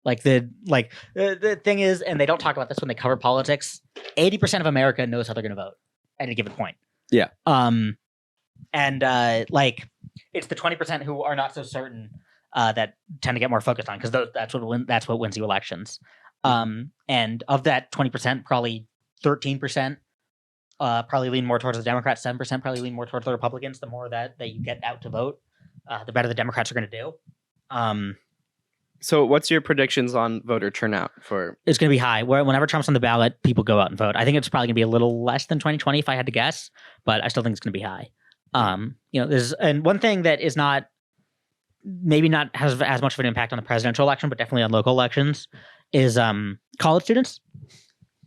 Like the thing is, and they don't talk about this when they cover politics, 80% of America knows how they're going to vote at any given point. Yeah. And like it's the 20% who are not so certain that tend to get more focused on, because that's what wins you elections. And of that 20%, probably 13% probably lean more towards the Democrats, 7% probably lean more towards the Republicans. The more that you get out to vote, the better the Democrats are going to do. So what's your predictions on voter turnout for? It's going to be high. Whenever Trump's on the ballot, people go out and vote. I think it's probably going to be a little less than 2020 if I had to guess, but I still think it's going to be high. And one thing that is maybe not has as much of an impact on the presidential election, but definitely on local elections, is college students.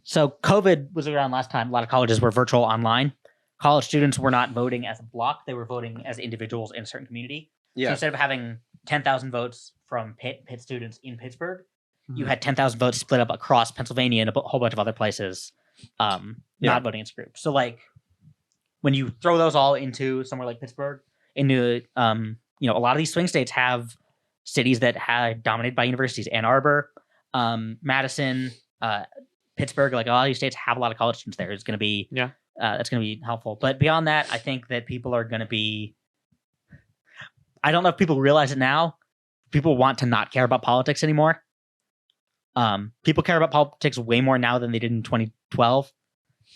So COVID was around last time. A lot of colleges were virtual online. College students were not voting as a block. They were voting as individuals in a certain community. Yeah. So instead of having 10,000 votes from Pitt students in Pittsburgh, you had 10,000 votes split up across Pennsylvania and a whole bunch of other places not voting as groups. So like when you throw those all into somewhere like Pittsburgh, into a lot of these swing states have cities that have dominated by universities. Ann Arbor, Madison, Pittsburgh, like a lot of these states have a lot of college students there. It's going to be that's going to be helpful. But beyond that, I think that people are going to be, I don't know if people realize it now, people want to not care about politics anymore. People care about politics way more now than they did in 2012.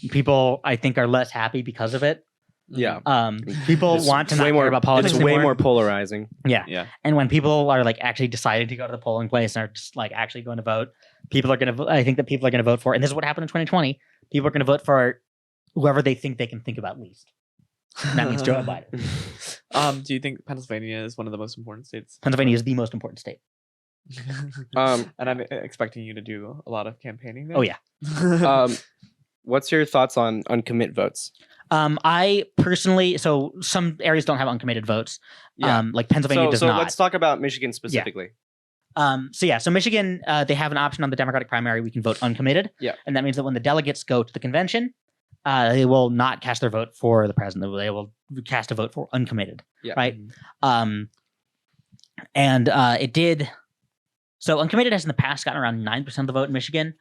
People, I think, are less happy because of it. Yeah. People want to not care about politics anymore. It's way more polarizing. Yeah. And when people are like actually deciding to go to the polling place and are just like actually going to vote, I think that people are going to vote for, and this is what happened in 2020, people are going to vote for whoever they think they can think about least. And that means Joe Biden. Do you think Pennsylvania is one of the most important states? Pennsylvania is the most important state. And I'm expecting you to do a lot of campaigning there. Oh, yeah. What's your thoughts on uncommit votes? I personally, so some areas don't have uncommitted votes. Like Pennsylvania does not. So let's talk about Michigan specifically. So Michigan, they have an option on the Democratic primary. We can vote uncommitted. Yeah. And that means that when the delegates go to the convention, they will not cast their vote for the president. They will cast a vote for uncommitted. Yeah. Right. It did. So uncommitted has in the past gotten around 9% of the vote in Michigan.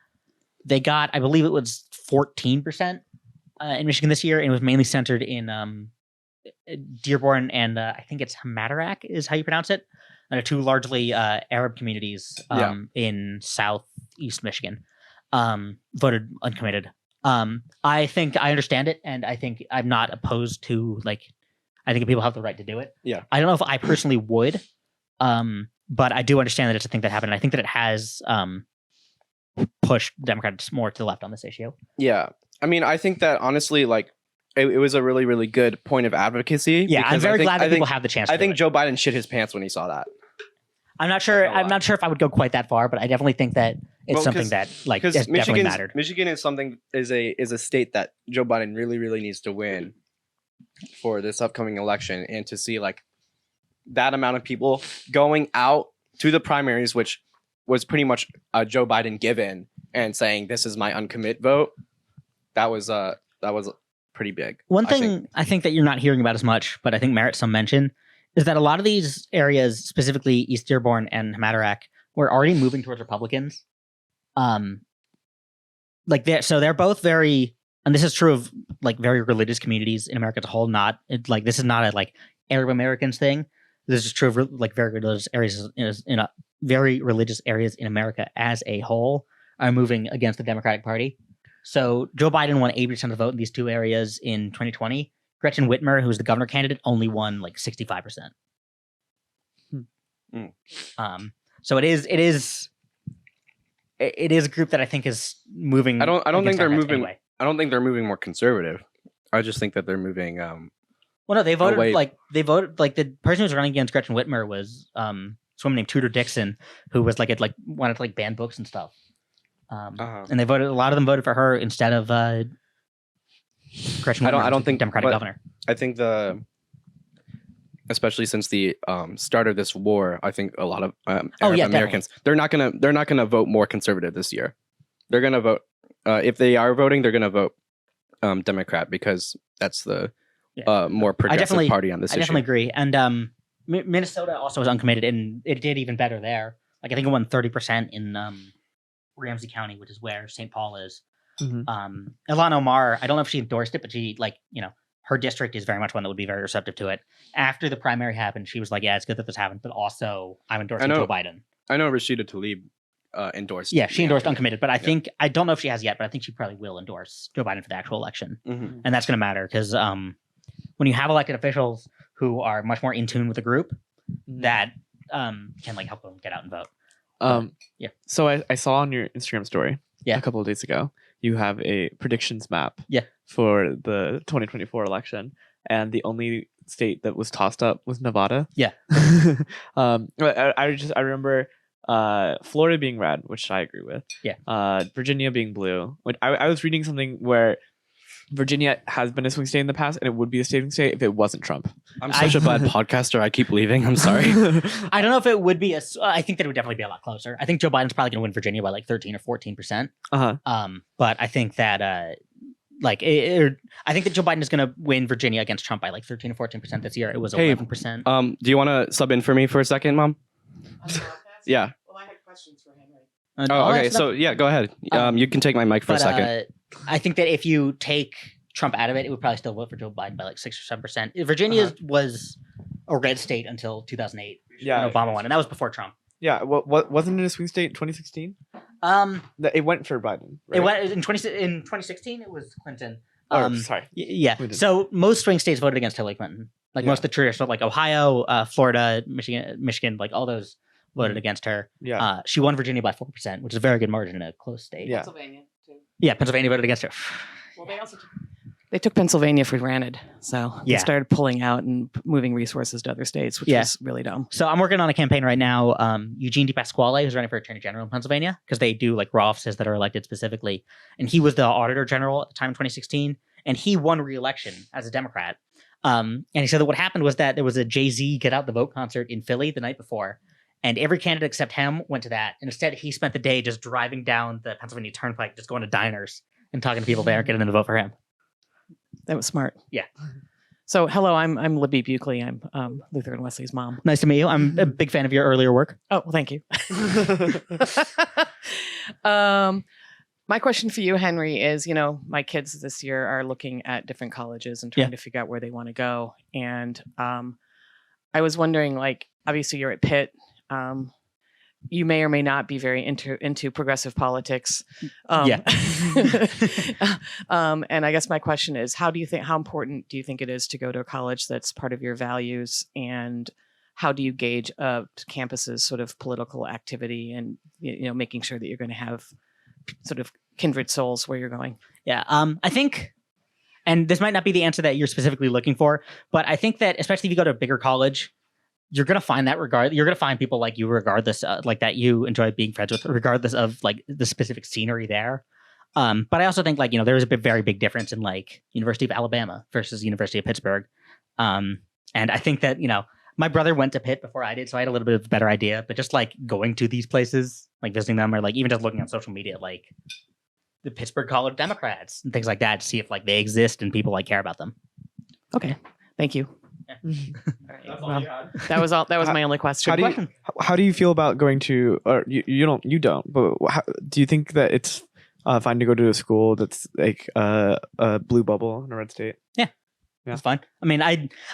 They got, I believe it was 14% in Michigan this year, and it was mainly centered in Dearborn and I think it's Hamadarak is how you pronounce it. And two largely Arab communities in southeast Michigan voted uncommitted. I think I understand it, and I think I'm not opposed to I think people have the right to do it. Yeah. I don't know if I personally would, but I do understand that it's a thing that happened. I think that it has pushed Democrats more to the left on this issue. Yeah. I mean, I think that honestly, it was a really, really good point of advocacy. Yeah, I'm very glad that people have the chance. I think Joe Biden shit his pants when he saw that. I'm not sure if I would go quite that far, but I definitely think that it's something that definitely mattered. Michigan is a state that Joe Biden really, really needs to win for this upcoming election, and to see that amount of people going out to the primaries, which was pretty much a Joe Biden given, and saying this is my uncommit vote. That was pretty big. One thing I think that you're not hearing about as much, but I think merits some mention, is that a lot of these areas, specifically East Dearborn and Hamadarak, were already moving towards Republicans. So they're both very, and this is true of very religious communities in America as a whole. This is not a Arab Americans thing. This is true of very religious areas very religious areas in America as a whole are moving against the Democratic Party. So Joe Biden won 80% of the vote in these two areas in 2020. Gretchen Whitmer, who's the governor candidate, only won 65%. So it is a group that I think is moving. I don't think they're moving. Anyway. I don't think they're moving more conservative. I just think that they're moving. Well, no, they voted the person who was running against Gretchen Whitmer was someone named Tudor Dixon, who was wanted to ban books and stuff. And they voted. A lot of them voted for her instead of Gretchen Whitmer. I don't think Democratic governor. I think especially since the start of this war, I think a lot of Arab Americans they're not gonna vote more conservative this year. They're gonna vote if they are voting, they're gonna vote Democrat, because that's the more progressive party on this issue. I definitely agree. And Minnesota also was uncommitted, and it did even better there. I think it won 30% in Ramsey County, which is where St. Paul is. Mm-hmm. Ilhan Omar, I don't know if she endorsed it, but she her district is very much one that would be very receptive to it. After the primary happened, she was like, yeah, it's good that this happened, but also I'm endorsing Joe Biden. I know Rashida Tlaib endorsed. Yeah, she endorsed uncommitted, but I don't know if she has yet, but I think she probably will endorse Joe Biden for the actual election. Mm-hmm. And that's going to matter because when you have elected officials who are much more in tune with the group, that can help them get out and vote. So I saw on your Instagram story a couple of days ago, you have a predictions map for the 2024 election, and the only state that was tossed up was Nevada. Yeah. I remember Florida being red, which I agree with. Yeah. Virginia being blue. I was reading something where Virginia has been a swing state in the past, and it would be a swing state if it wasn't Trump. I'm such a bad podcaster. I keep leaving. I'm sorry. I don't know if it would be I think that it would definitely be a lot closer. I think Joe Biden's probably going to win Virginia by 13 or 14%. But I think that I think that Joe Biden is going to win Virginia against Trump by 13 or 14% this year. It was 11%. Do you want to sub in for me for a second, Mom? Yeah. Well, I had questions for Henry. Okay. So go ahead. You can take my mic for a second. I think that if you take Trump out of it, it would probably still vote for Joe Biden by 6 or 7%. Virginia was a red state until 2008. Yeah, when Obama won, and that was before Trump. Yeah, what wasn't it a swing state in 2016? It went for Biden. Right? It went in 2016. It was Clinton. Sorry. Yeah. So most swing states voted against Hillary Clinton. Most of the traditional, Ohio, Florida, Michigan, all those voted against her. Yeah. She won Virginia by 4%, which is a very good margin in a close state. Yeah. Pennsylvania too. Yeah, Pennsylvania voted against her. Well, they took Pennsylvania for granted, so they started pulling out and moving resources to other states, which is really dumb. So I'm working on a campaign right now. Eugene DePasquale, who's running for Attorney General in Pennsylvania, because they do raw offices that are elected specifically, and he was the Auditor General at the time in 2016, and he won re-election as a Democrat. And he said that what happened was that there was a Jay-Z Get Out the Vote concert in Philly the night before, and every candidate except him went to that. And instead, he spent the day just driving down the Pennsylvania Turnpike, just going to diners and talking to people there, getting them to vote for him. That was smart. Yeah. So, hello, I'm Libby Buckley. I'm Luther and Wesley's mom. Nice to meet you. I'm a big fan of your earlier work. Oh, well, thank you. My question for you, Henry, is, my kids this year are looking at different colleges and trying to figure out where they want to go. And I was wondering, obviously you're at Pitt. You may or may not be very into progressive politics. And I guess my question is, how important do you think it is to go to a college that's part of your values? And how do you gauge a campus's sort of political activity and, making sure that you're going to have sort of kindred souls where you're going? Yeah. I think, and this might not be the answer that you're specifically looking for, but I think that especially if you go to a bigger college, you're going to find that you're going to find people like you regardless that you enjoy being friends with, regardless of the specific scenery there. But I also think there is a very big difference in University of Alabama versus University of Pittsburgh. And I think that, my brother went to Pitt before I did, so I had a little bit of a better idea, but just going to these places, visiting them, or even just looking on social media, the Pittsburgh College Democrats and things like that, to see if they exist and people care about them. Okay. Thank you. Yeah. All right. That was all. That was my only question. How do you feel about going to, or you don't, but do you think that it's fine to go to a school that's a blue bubble in a red state? Yeah. That's fine. I mean,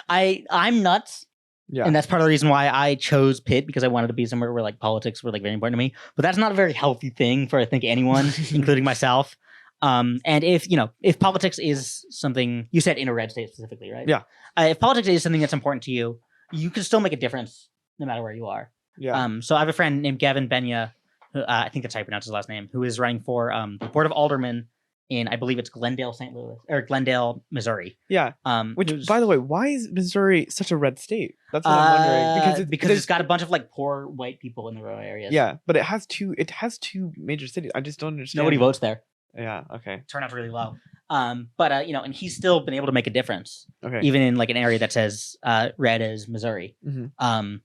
I'm nuts. Yeah. And that's part of the reason why I chose Pitt, because I wanted to be somewhere where politics were very important to me. But that's not a very healthy thing for, I think, anyone, including myself. And if politics is something, you said in a red state specifically, right? Yeah. If politics is something that's important to you, you can still make a difference no matter where you are. Yeah. So I have a friend named Gavin Benya, who, I think that's how you pronounce his last name, who is running for the Board of Aldermen in, I believe it's Glendale, Missouri. Yeah. Which, by the way, why is Missouri such a red state? That's what I'm wondering. Because it's got a bunch of poor white people in the rural areas. Yeah, but it has two major cities. I just don't understand. Nobody votes there. Yeah. Okay. Turnout's really low. But and he's still been able to make a difference. Okay. Even in an area that says red as Missouri. Mm-hmm.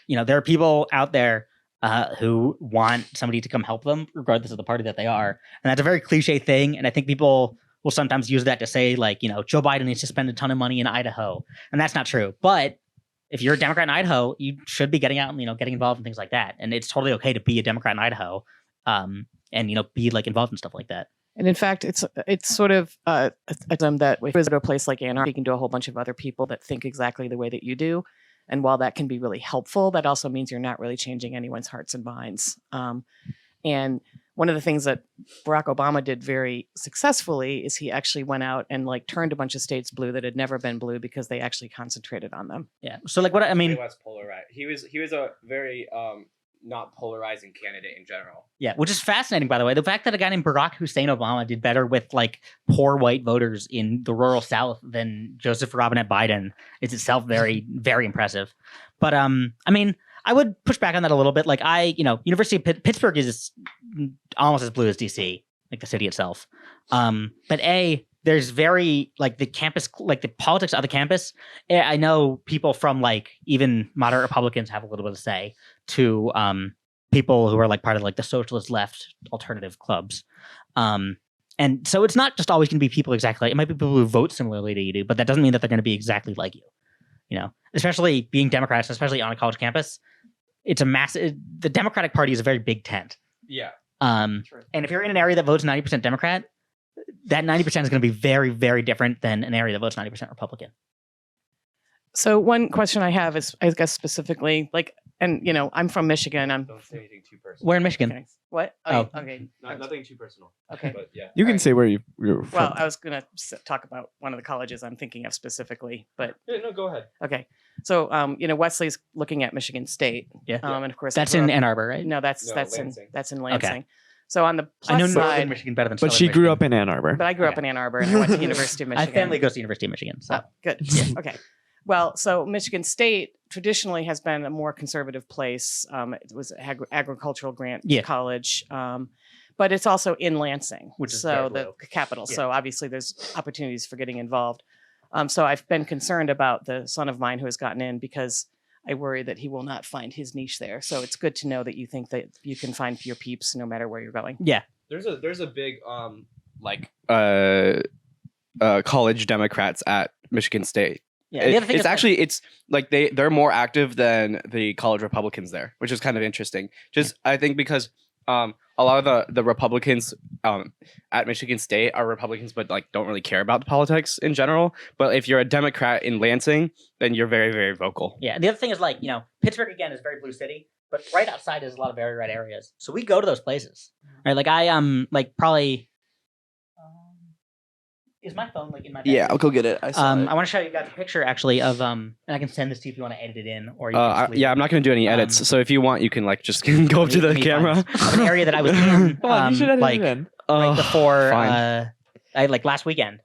There are people out there who want somebody to come help them, regardless of the party that they are. And that's a very cliche thing. And I think people will sometimes use that to say, Joe Biden needs to spend a ton of money in Idaho. And that's not true. But if you're a Democrat in Idaho, you should be getting out and, getting involved in things like that. And it's totally okay to be a Democrat in Idaho and, be involved in stuff like that. And in fact, it's sort of that if you visit a place like Ann Arbor, you can do a whole bunch of other people that think exactly the way that you do. And while that can be really helpful, that also means you're not really changing anyone's hearts and minds. And one of the things that Barack Obama did very successfully is he actually went out and turned a bunch of states blue that had never been blue because they actually concentrated on them. Yeah. So what I mean, he was polarized. He was a very not polarizing candidate in general. Yeah, which is fascinating, by the way. The fact that a guy named Barack Hussein Obama did better with poor white voters in the rural South than Joseph Robinette Biden is itself very, very impressive. But I mean, I would push back on that a little bit. University of Pittsburgh is almost as blue as D.C., the city itself. But there's very the campus, the politics of the campus. I know people from even moderate Republicans have a little bit of say to people who are part of the socialist left alternative clubs. And so it's not just always going to be people exactly. It might be people who vote similarly to you do, but that doesn't mean that they're going to be exactly like you. Especially being Democrats, especially on a college campus, it's a massive. The Democratic Party is a very big tent. Yeah. And if you're in an area that votes 90% Democrat, that 90% is going to be very, very different than an area that votes 90% Republican. So one question I have is, I guess specifically, I'm from Michigan. Don't say anything too personal. We're in Michigan. Okay. What? Oh. Okay. Nothing too personal. Okay. But yeah. You can say where you're from. Well, I was going to talk about one of the colleges I'm thinking of specifically, but Yeah, no, go ahead. okay. So, Wesley's looking at Michigan State. Yeah. And of course, That's in Ann Arbor, right? No, that's Lansing. in Lansing. Okay. So on the I know plus Northern side, Michigan better than but Southern she grew Michigan. up in Ann Arbor. but I grew up in Ann Arbor and I went to the University of My Michigan. family goes to University of Michigan. So. Oh, good. Okay. Well, so Michigan State traditionally has been a more conservative place. It was an agricultural grant college, but it's also in Lansing, which is the capital. Yeah. So obviously there's opportunities for getting involved. So I've been concerned about the son of mine who has gotten in because I worry that he will not find his niche there. So it's good to know that you think that you can find your peeps no matter where you're going. Yeah. There's a big college Democrats at Michigan State. Yeah, they're more active than the college Republicans there, which is kind of interesting. I think because a lot of the Republicans at Michigan State are Republicans, but like don't really care about the politics in general. But if you're a Democrat in Lansing, then you're very, very vocal. Yeah. The other thing is like, Pittsburgh again is a very blue city, but right outside is a lot of very red areas. So we go to those places. Right? Like I like probably is my phone like in my bag? Yeah, I'll go get it. I want to show you guys a picture actually of and I can send this to you if you want to edit it in or you can just I'm not going to do any edits. So if you want, you can like just go up to the camera. An area that I was in you should edit it in. Right before I like last weekend.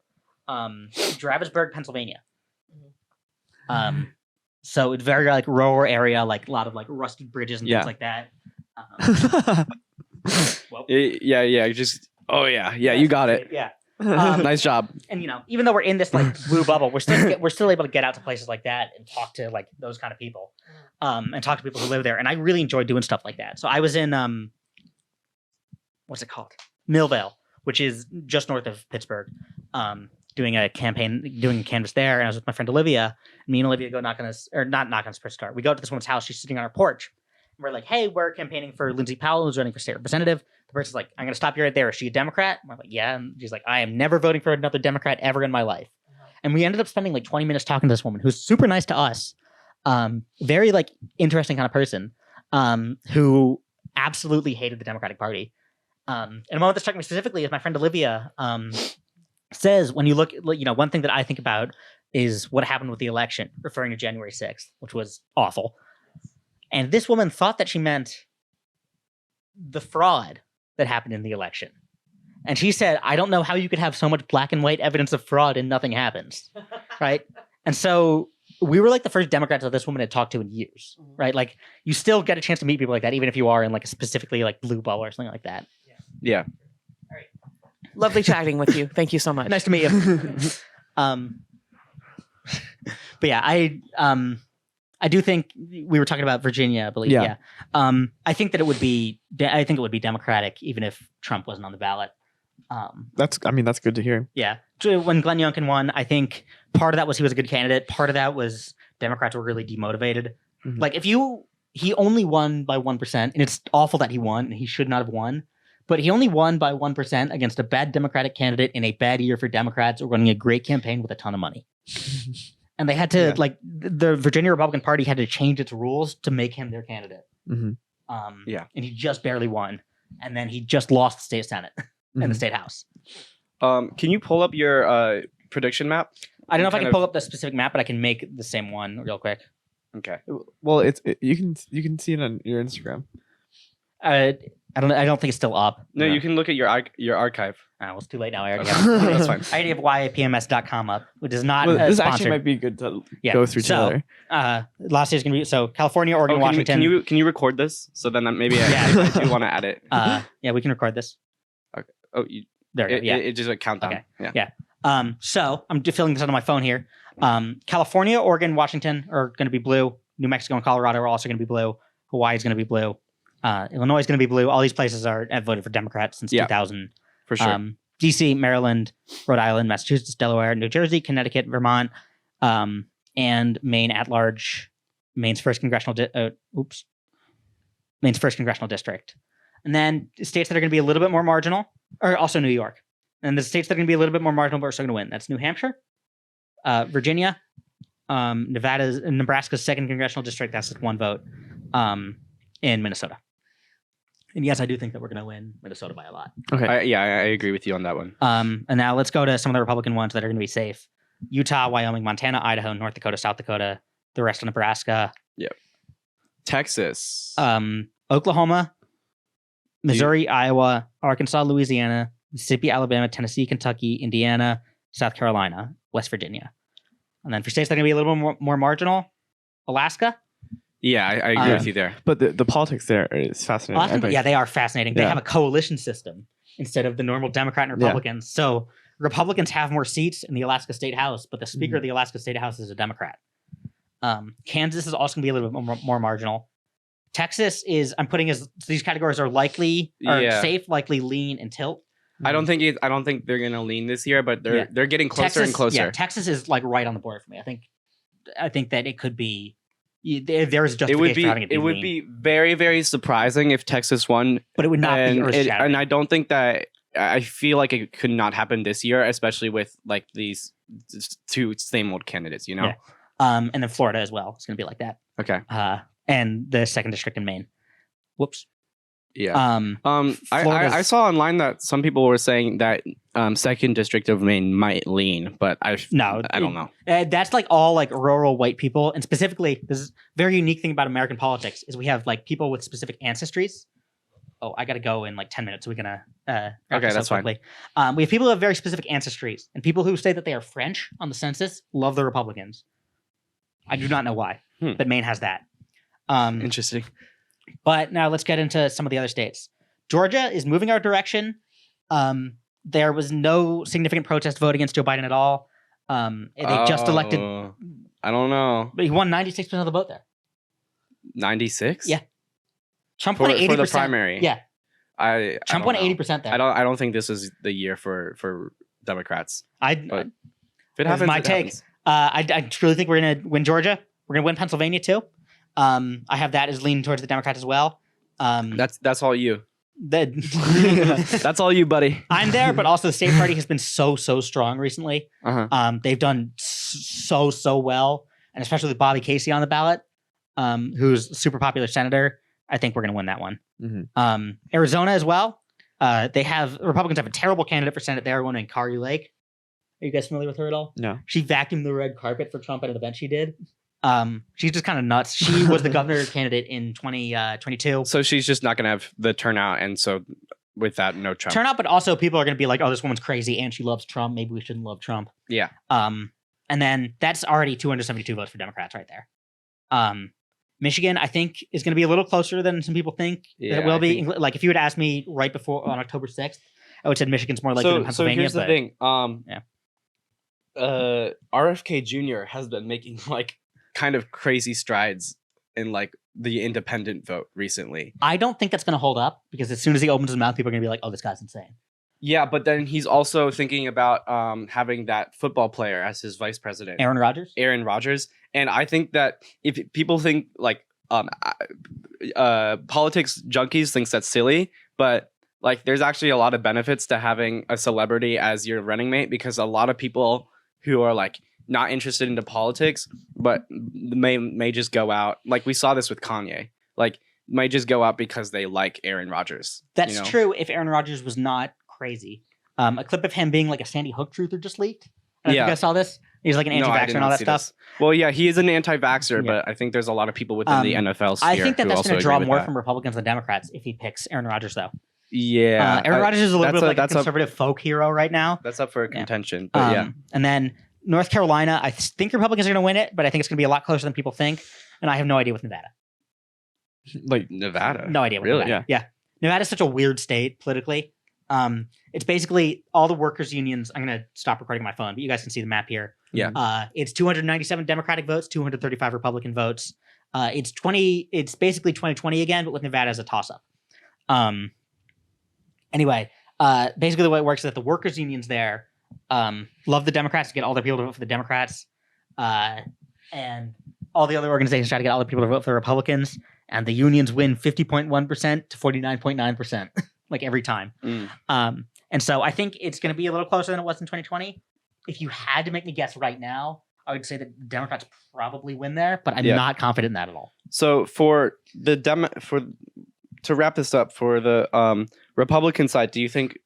Dravensburg, Pennsylvania. So it's very like rural area, like a lot of like rusty bridges and things like that. You got it. Yeah. Nice job. And even though we're in this like blue bubble, we're still able to get out to places like that and talk to like those kind of people, and talk to people who live there. And I really enjoy doing stuff like that. So I was in what's it called, Millvale, which is just north of Pittsburgh, doing a canvas there. And I was with my friend Olivia. Me and Olivia go not knock on his first car. We go to this woman's house. She's sitting on her porch. And we're like, hey, we're campaigning for Lindsay Powell, who's running for state representative. The person's like, I'm going to stop you right there. Is she a Democrat? And we're like, yeah. And she's like, I am never voting for another Democrat ever in my life. And we ended up spending like 20 minutes talking to this woman who's super nice to us. Very like interesting kind of person, who absolutely hated the Democratic Party. And a moment that struck me specifically is my friend Olivia says, when you look, one thing that I think about is what happened with the election, referring to January 6th, which was awful. And this woman thought that she meant the fraud that happened in the election. And she said, I don't know how you could have so much black and white evidence of fraud and nothing happens. Right? And so we were like the first Democrats that this woman had talked to in years. Right? Like you still get a chance to meet people like that, even if you are in like a specifically like blue bubble or something like that. Yeah. All right. Lovely chatting with you. Thank you so much. Nice to meet you. But yeah, I do think we were talking about Virginia, I believe. Yeah. I think that it would be Democratic even if Trump wasn't on the ballot. That's good to hear. Yeah. When Glenn Youngkin won, I think part of that was he was a good candidate. Part of that was Democrats were really demotivated. Mm-hmm. Like he only won by 1%, and it's awful that he won, and he should not have won. But he only won by 1% against a bad Democratic candidate in a bad year for Democrats running a great campaign with a ton of money. And they had to the Virginia Republican Party had to change its rules to make him their candidate. Mm-hmm. And he just barely won. And then he just lost the state Senate and the state House. Can you pull up your prediction map? I don't know if I can pull up the specific map, but I can make the same one real quick. Okay. Well, you can see it on your Instagram. I don't think it's still up. No, you can look at your archive. Well, it's too late now. I already have That's fine. I already have YAPMS.com up, which is not this sponsored. Actually might be good to go through together. Last year is going to be California, Oregon, Washington. Can you record this so then maybe I do want to add it. Yeah, we can record this. Okay. Oh, there. It just a countdown. Okay. Yeah. So I'm filling this out on my phone here. California, Oregon, Washington are going to be blue. New Mexico and Colorado are also going to be blue. Hawaii is going to be blue. Illinois is going to be blue. All these places have voted for Democrats since 2000. For sure. D.C., Maryland, Rhode Island, Massachusetts, Delaware, New Jersey, Connecticut, Vermont, and Maine at large. Maine's first congressional district. And then states that are going to be a little bit more marginal are also New York. And the states that are going to be a little bit more marginal but are still going to win. That's New Hampshire, Virginia, Nebraska's second congressional district. That's just one vote. In Minnesota. And yes, I do think that we're going to win Minnesota by a lot. Okay. I agree with you on that one. And now let's go to some of the Republican ones that are going to be safe. Utah, Wyoming, Montana, Idaho, North Dakota, South Dakota, the rest of Nebraska. Yep. Texas. Oklahoma, Missouri, Iowa, Arkansas, Louisiana, Mississippi, Alabama, Tennessee, Kentucky, Indiana, South Carolina, West Virginia. And then for states that are going to be a little more marginal, Alaska. Yeah, I agree with you there. But the politics there is fascinating. They are fascinating. They have a coalition system instead of the normal Democrat and Republicans. Yeah. So Republicans have more seats in the Alaska State House, but the Speaker of the Alaska State House is a Democrat. Kansas is also going to be a little bit more marginal. Texas is, I'm putting as these categories are safe, likely, lean, and tilt. I don't think they're going to lean this year, but they're getting closer and closer. Yeah, Texas is like right on the board for me. I think that it could be. There is justification for having it. It would be very, very surprising if Texas won, but it would not be earth-shattering. And I don't think that I feel like it could not happen this year, especially with like these two same old candidates, you know? Yeah. And then Florida as well. It's going to be like that. Okay. And the 2nd district in Maine. Whoops. Yeah. I saw online that some people were saying that 2nd district of Maine might lean, but I don't know. That's like all like rural white people, and specifically, this is a very unique thing about American politics is we have like people with specific ancestries. Oh, I got to go in like 10 minutes. So we're gonna okay, that's fine. We have people who have very specific ancestries, and people who say that they are French on the census love the Republicans. I do not know why, but Maine has that. Interesting. But now let's get into some of the other states. Georgia is moving our direction. There was no significant protest vote against Joe Biden at all. They just elected. I don't know. But he won 96% of the vote there. 96? Yeah. Trump won 80%. For the primary. Yeah. Trump won 80% there. I don't think this is the year for Democrats. If it happens, my take. I truly think we're going to win Georgia. We're going to win Pennsylvania too. I have that as leaning towards the Democrats as well. That's all you. That's all you, buddy. I'm there, but also the state party has been so strong recently. They've done so well, and especially with Bobby Casey on the ballot, who's a super popular senator. I think we're going to win that one. Mm-hmm. Arizona as well. Republicans have a terrible candidate for Senate there, one named Kari Lake. Are you guys familiar with her at all? No. She vacuumed the red carpet for Trump at an event she did. She's just kind of nuts. She was the governor candidate in 2022. So she's just not going to have the turnout, and so with that, no Trump turnout. But also, people are going to be like, "Oh, this woman's crazy, and she loves Trump. Maybe we shouldn't love Trump." Yeah. And then that's already 272 votes for Democrats right there. Michigan, I think, is going to be a little closer than some people think that it will be. Like, if you had asked me right before on October 6th, I would have said Michigan's more likely than Pennsylvania. So here's the thing. RFK Jr. has been making like kind of crazy strides in like the independent vote recently. I don't think that's going to hold up because as soon as he opens his mouth, people are going to be like, "Oh, this guy's insane." Yeah, but then he's also thinking about having that football player as his vice president, Aaron Rodgers, and I think that if people think like politics junkies thinks that's silly, but like there's actually a lot of benefits to having a celebrity as your running mate because a lot of people who are like not interested into politics, but may just go out. Like we saw this with Kanye, like might just go out because they like Aaron Rodgers. That's true. If Aaron Rodgers was not crazy, a clip of him being like a Sandy Hook truther just leaked. I don't know if you guys saw this. He's like an anti-vaxxer and all that stuff. This. Well, yeah, he is an anti-vaxxer, but I think there's a lot of people within the NFL sphere. I think that's going to draw more from Republicans than Democrats if he picks Aaron Rodgers, though. Yeah, Aaron Rodgers is a little bit like a conservative folk hero right now. That's up for contention, but yeah. And then North Carolina, I think Republicans are going to win it, but I think it's going to be a lot closer than people think. And I have no idea with Nevada. Like Nevada? No idea. Really? Yeah. Nevada's such a weird state politically. It's basically all the workers' unions. I'm going to stop recording my phone, but you guys can see the map here. Yeah. It's 297 Democratic votes, 235 Republican votes. It's basically 2020 again, but with Nevada as a toss-up. Anyway, basically the way it works is that the workers' unions there love the Democrats to get all their people to vote for the Democrats. And all the other organizations try to get all the people to vote for the Republicans. And the unions win 50.1% to 49.9%, like every time. And so I think it's going to be a little closer than it was in 2020. If you had to make me guess right now, I would say that Democrats probably win there, but I'm not confident in that at all. So for the to wrap this up, for the Republican side, do you think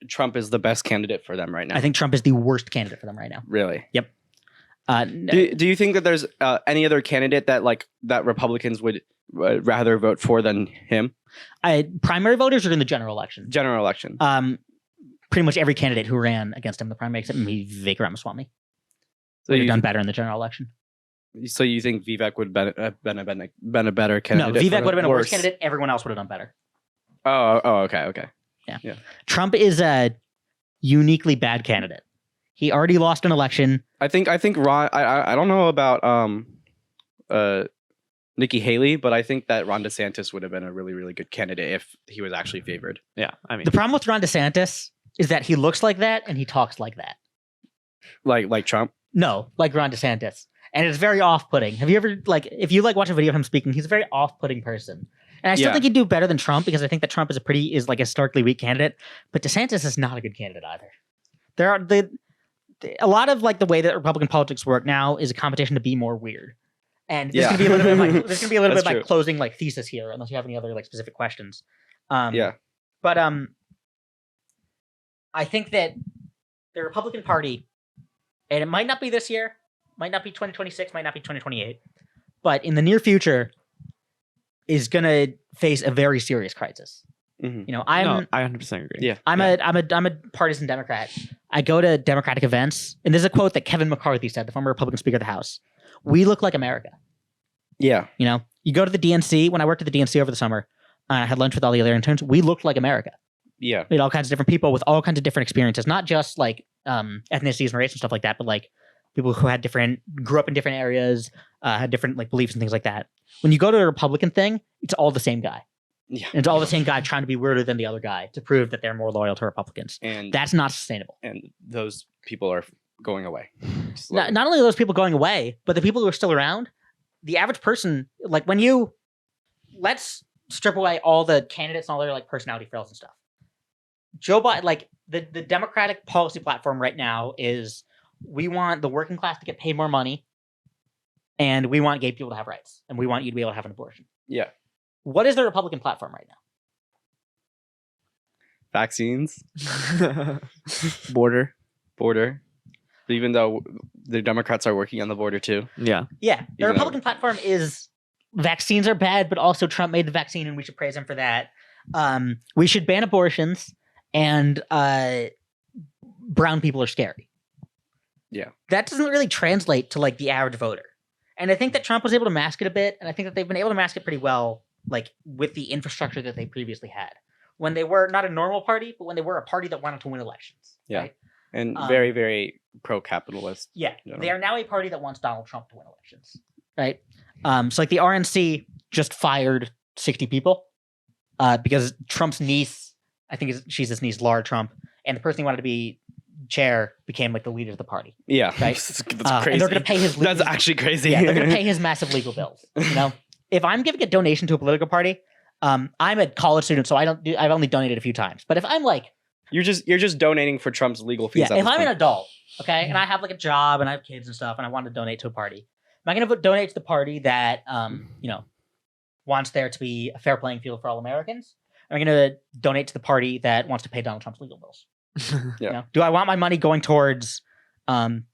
Trump is the best candidate for them right now? I think Trump is the worst candidate for them right now. Really? Yep. Do you think that there's any other candidate that Republicans would rather vote for than him? Primary voters are in the general election. General election. Pretty much every candidate who ran against him in the primary, except maybe Vivek Ramaswamy, so would have done better in the general election. So you think Vivek would have been a better candidate? No, Vivek would have been a worse candidate. Everyone else would have done better. Oh, okay. Yeah. Trump is a uniquely bad candidate. He already lost an election. I think Ron. I don't know about Nikki Haley, but I think that Ron DeSantis would have been a really, really good candidate if he was actually favored. Yeah, I mean, the problem with Ron DeSantis is that he looks like that and he talks like that. Like Trump? No, like Ron DeSantis. And it's very off-putting. Have you ever, if you watch a video of him speaking, he's a very off-putting person. And I still think he'd do better than Trump because I think that Trump is like a historically weak candidate, but DeSantis is not a good candidate either. There are a lot of like the way that Republican politics work now is a competition to be more weird. And there's gonna be a little bit of my closing like thesis here, unless you have any other like specific questions. But I think that the Republican Party, and it might not be this year, might not be 2026, might not be 2028, but in the near future, is gonna face a very serious crisis. Mm-hmm. You know, I 100% agree. Yeah, I'm a partisan Democrat. I go to Democratic events, and there's a quote that Kevin McCarthy said, the former Republican Speaker of the House. We look like America. Yeah. You know, you go to the DNC. When I worked at the DNC over the summer, I had lunch with all the other interns. We looked like America. Yeah. We had all kinds of different people with all kinds of different experiences, not just like ethnicities and race and stuff like that, but like people who grew up in different areas, had different like beliefs and things like that. When you go to a Republican thing, it's all the same guy. Yeah. And it's all the same guy trying to be weirder than the other guy to prove that they're more loyal to Republicans. And that's not sustainable. And those people are going away. Not only are those people going away, but the people who are still around, the average person, like let's strip away all the candidates and all their like personality frills and stuff. Joe Biden, like the Democratic policy platform right now is we want the working class to get paid more money, and we want gay people to have rights, and we want you to be able to have an abortion. Yeah. What is the Republican platform right now? Vaccines. Border. Even though the Democrats are working on the border too. Yeah. Yeah. The Republican platform is vaccines are bad, but also Trump made the vaccine and we should praise him for that. We should ban abortions, and brown people are scary. Yeah. That doesn't really translate to like the average voter. And I think that Trump was able to mask it a bit, and I think that they've been able to mask it pretty well, like with the infrastructure that they previously had. When they were not a normal party, but when they were a party that wanted to win elections. Yeah. Right? And very, very pro-capitalist. Yeah. They are now a party that wants Donald Trump to win elections. Right? So like the RNC just fired 60 people because Trump's niece, I think she's his niece, Laura Trump, and the person he wanted to be chair became like the leader of the party. Yeah. Right? That's crazy. And they're going to pay his That's actually crazy. Yeah, they're going to pay his massive legal bills. You know? If I'm giving a donation to a political party, I'm a college student, so I've only donated a few times. But if I'm like, you're just donating for Trump's legal fees. Yeah, if I'm an adult, okay, and I have like a job and I have kids and stuff, and I want to donate to a party, am I going to donate to the party that wants there to be a fair playing field for all Americans? Or am I going to donate to the party that wants to pay Donald Trump's legal bills? Yeah. You know? Do I want my money going towards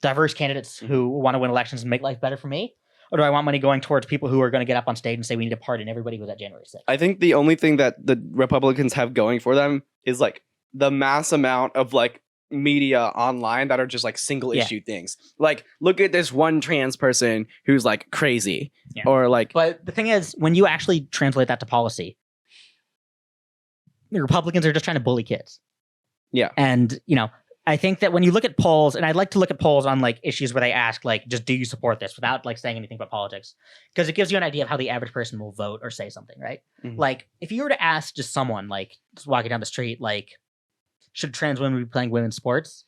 diverse candidates who want to win elections and make life better for me? Or do I want money going towards people who are going to get up on stage and say we need to pardon everybody who was at January 6th? I think the only thing that the Republicans have going for them is like the mass amount of like media online that are just like single issue things. Like, look at this one trans person who's like crazy. Yeah. Or like. But the thing is, when you actually translate that to policy, the Republicans are just trying to bully kids. Yeah. And, I think that when you look at polls, and I'd like to look at polls on like issues where they ask like, just do you support this without like saying anything about politics? Because it gives you an idea of how the average person will vote or say something, right? Mm-hmm. Like if you were to ask just someone like just walking down the street, like, should trans women be playing women's sports?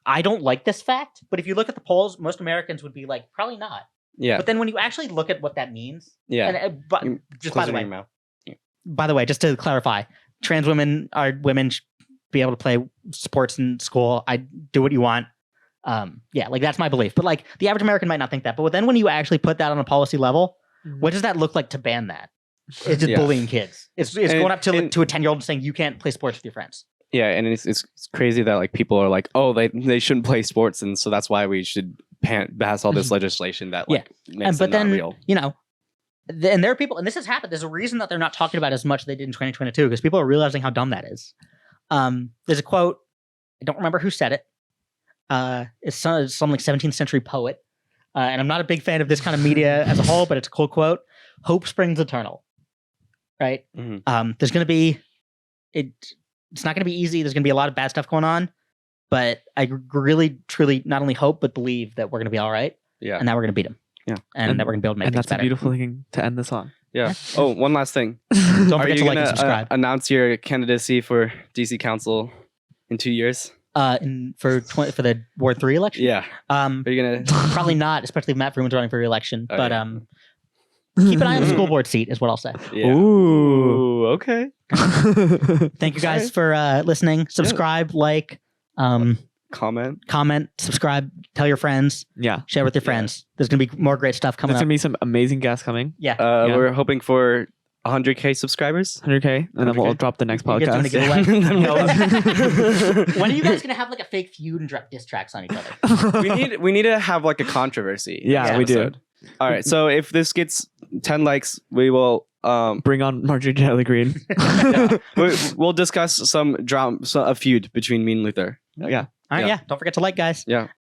I don't like this fact, but if you look at the polls, most Americans would be like, probably not. Yeah. But then when you actually look at what that means, and but just by the way, just to clarify, trans women are women. Be able to play sports in school. I do what you want. Like that's my belief. But like the average American might not think that. But then when you actually put that on a policy level, what does that look like to ban that? It's just bullying kids. It's going up to a 10-year-old and saying you can't play sports with your friends. Yeah, and it's crazy that like people are like, oh, they shouldn't play sports, and so that's why we should pass all this legislation that like makes it not real. And there are people, and this has happened. There's a reason that they're not talking about as much as they did in 2022 because people are realizing how dumb that is. There's a quote, I don't remember who said it. It's some like 17th century poet. And I'm not a big fan of this kind of media as a whole, but it's a cool quote. Hope springs eternal. Right? Mm-hmm. There's going to be, it's not going to be easy. There's going to be a lot of bad stuff going on, but I really, truly not only hope, but believe that we're going to be all right. Yeah. And that we're going to beat them. Yeah. And that we're going to be able to make things better. And that's a beautiful thing to end this on. Yeah. Oh, one last thing. Don't Are forget you to like and gonna subscribe. announce your candidacy for DC Council in 2 years? For the Ward 3 election? Yeah. Are you gonna? Probably not, especially if Matt Fruman's running for re-election. Oh, but yeah. Keep an eye on the school board seat is what I'll say. Yeah. Ooh. Okay. Thank you guys for listening. Subscribe, like, Comment, subscribe, tell your friends, share with your friends. There's gonna be more great stuff coming There's up. gonna be some amazing guests coming. Yeah. We're hoping for 100K subscribers. 100K, and then we'll drop the next You guys podcast. doing a giveaway? When are you guys gonna have like a fake feud and drop diss tracks on each other? we need to have like a controversy. Yeah, we do. All right, so if this gets 10 likes, we will bring on Marjorie Taylor Greene. we'll discuss some drama, a feud between me and Luther. Yeah. All right, yeah. Don't forget to like, guys. Yeah.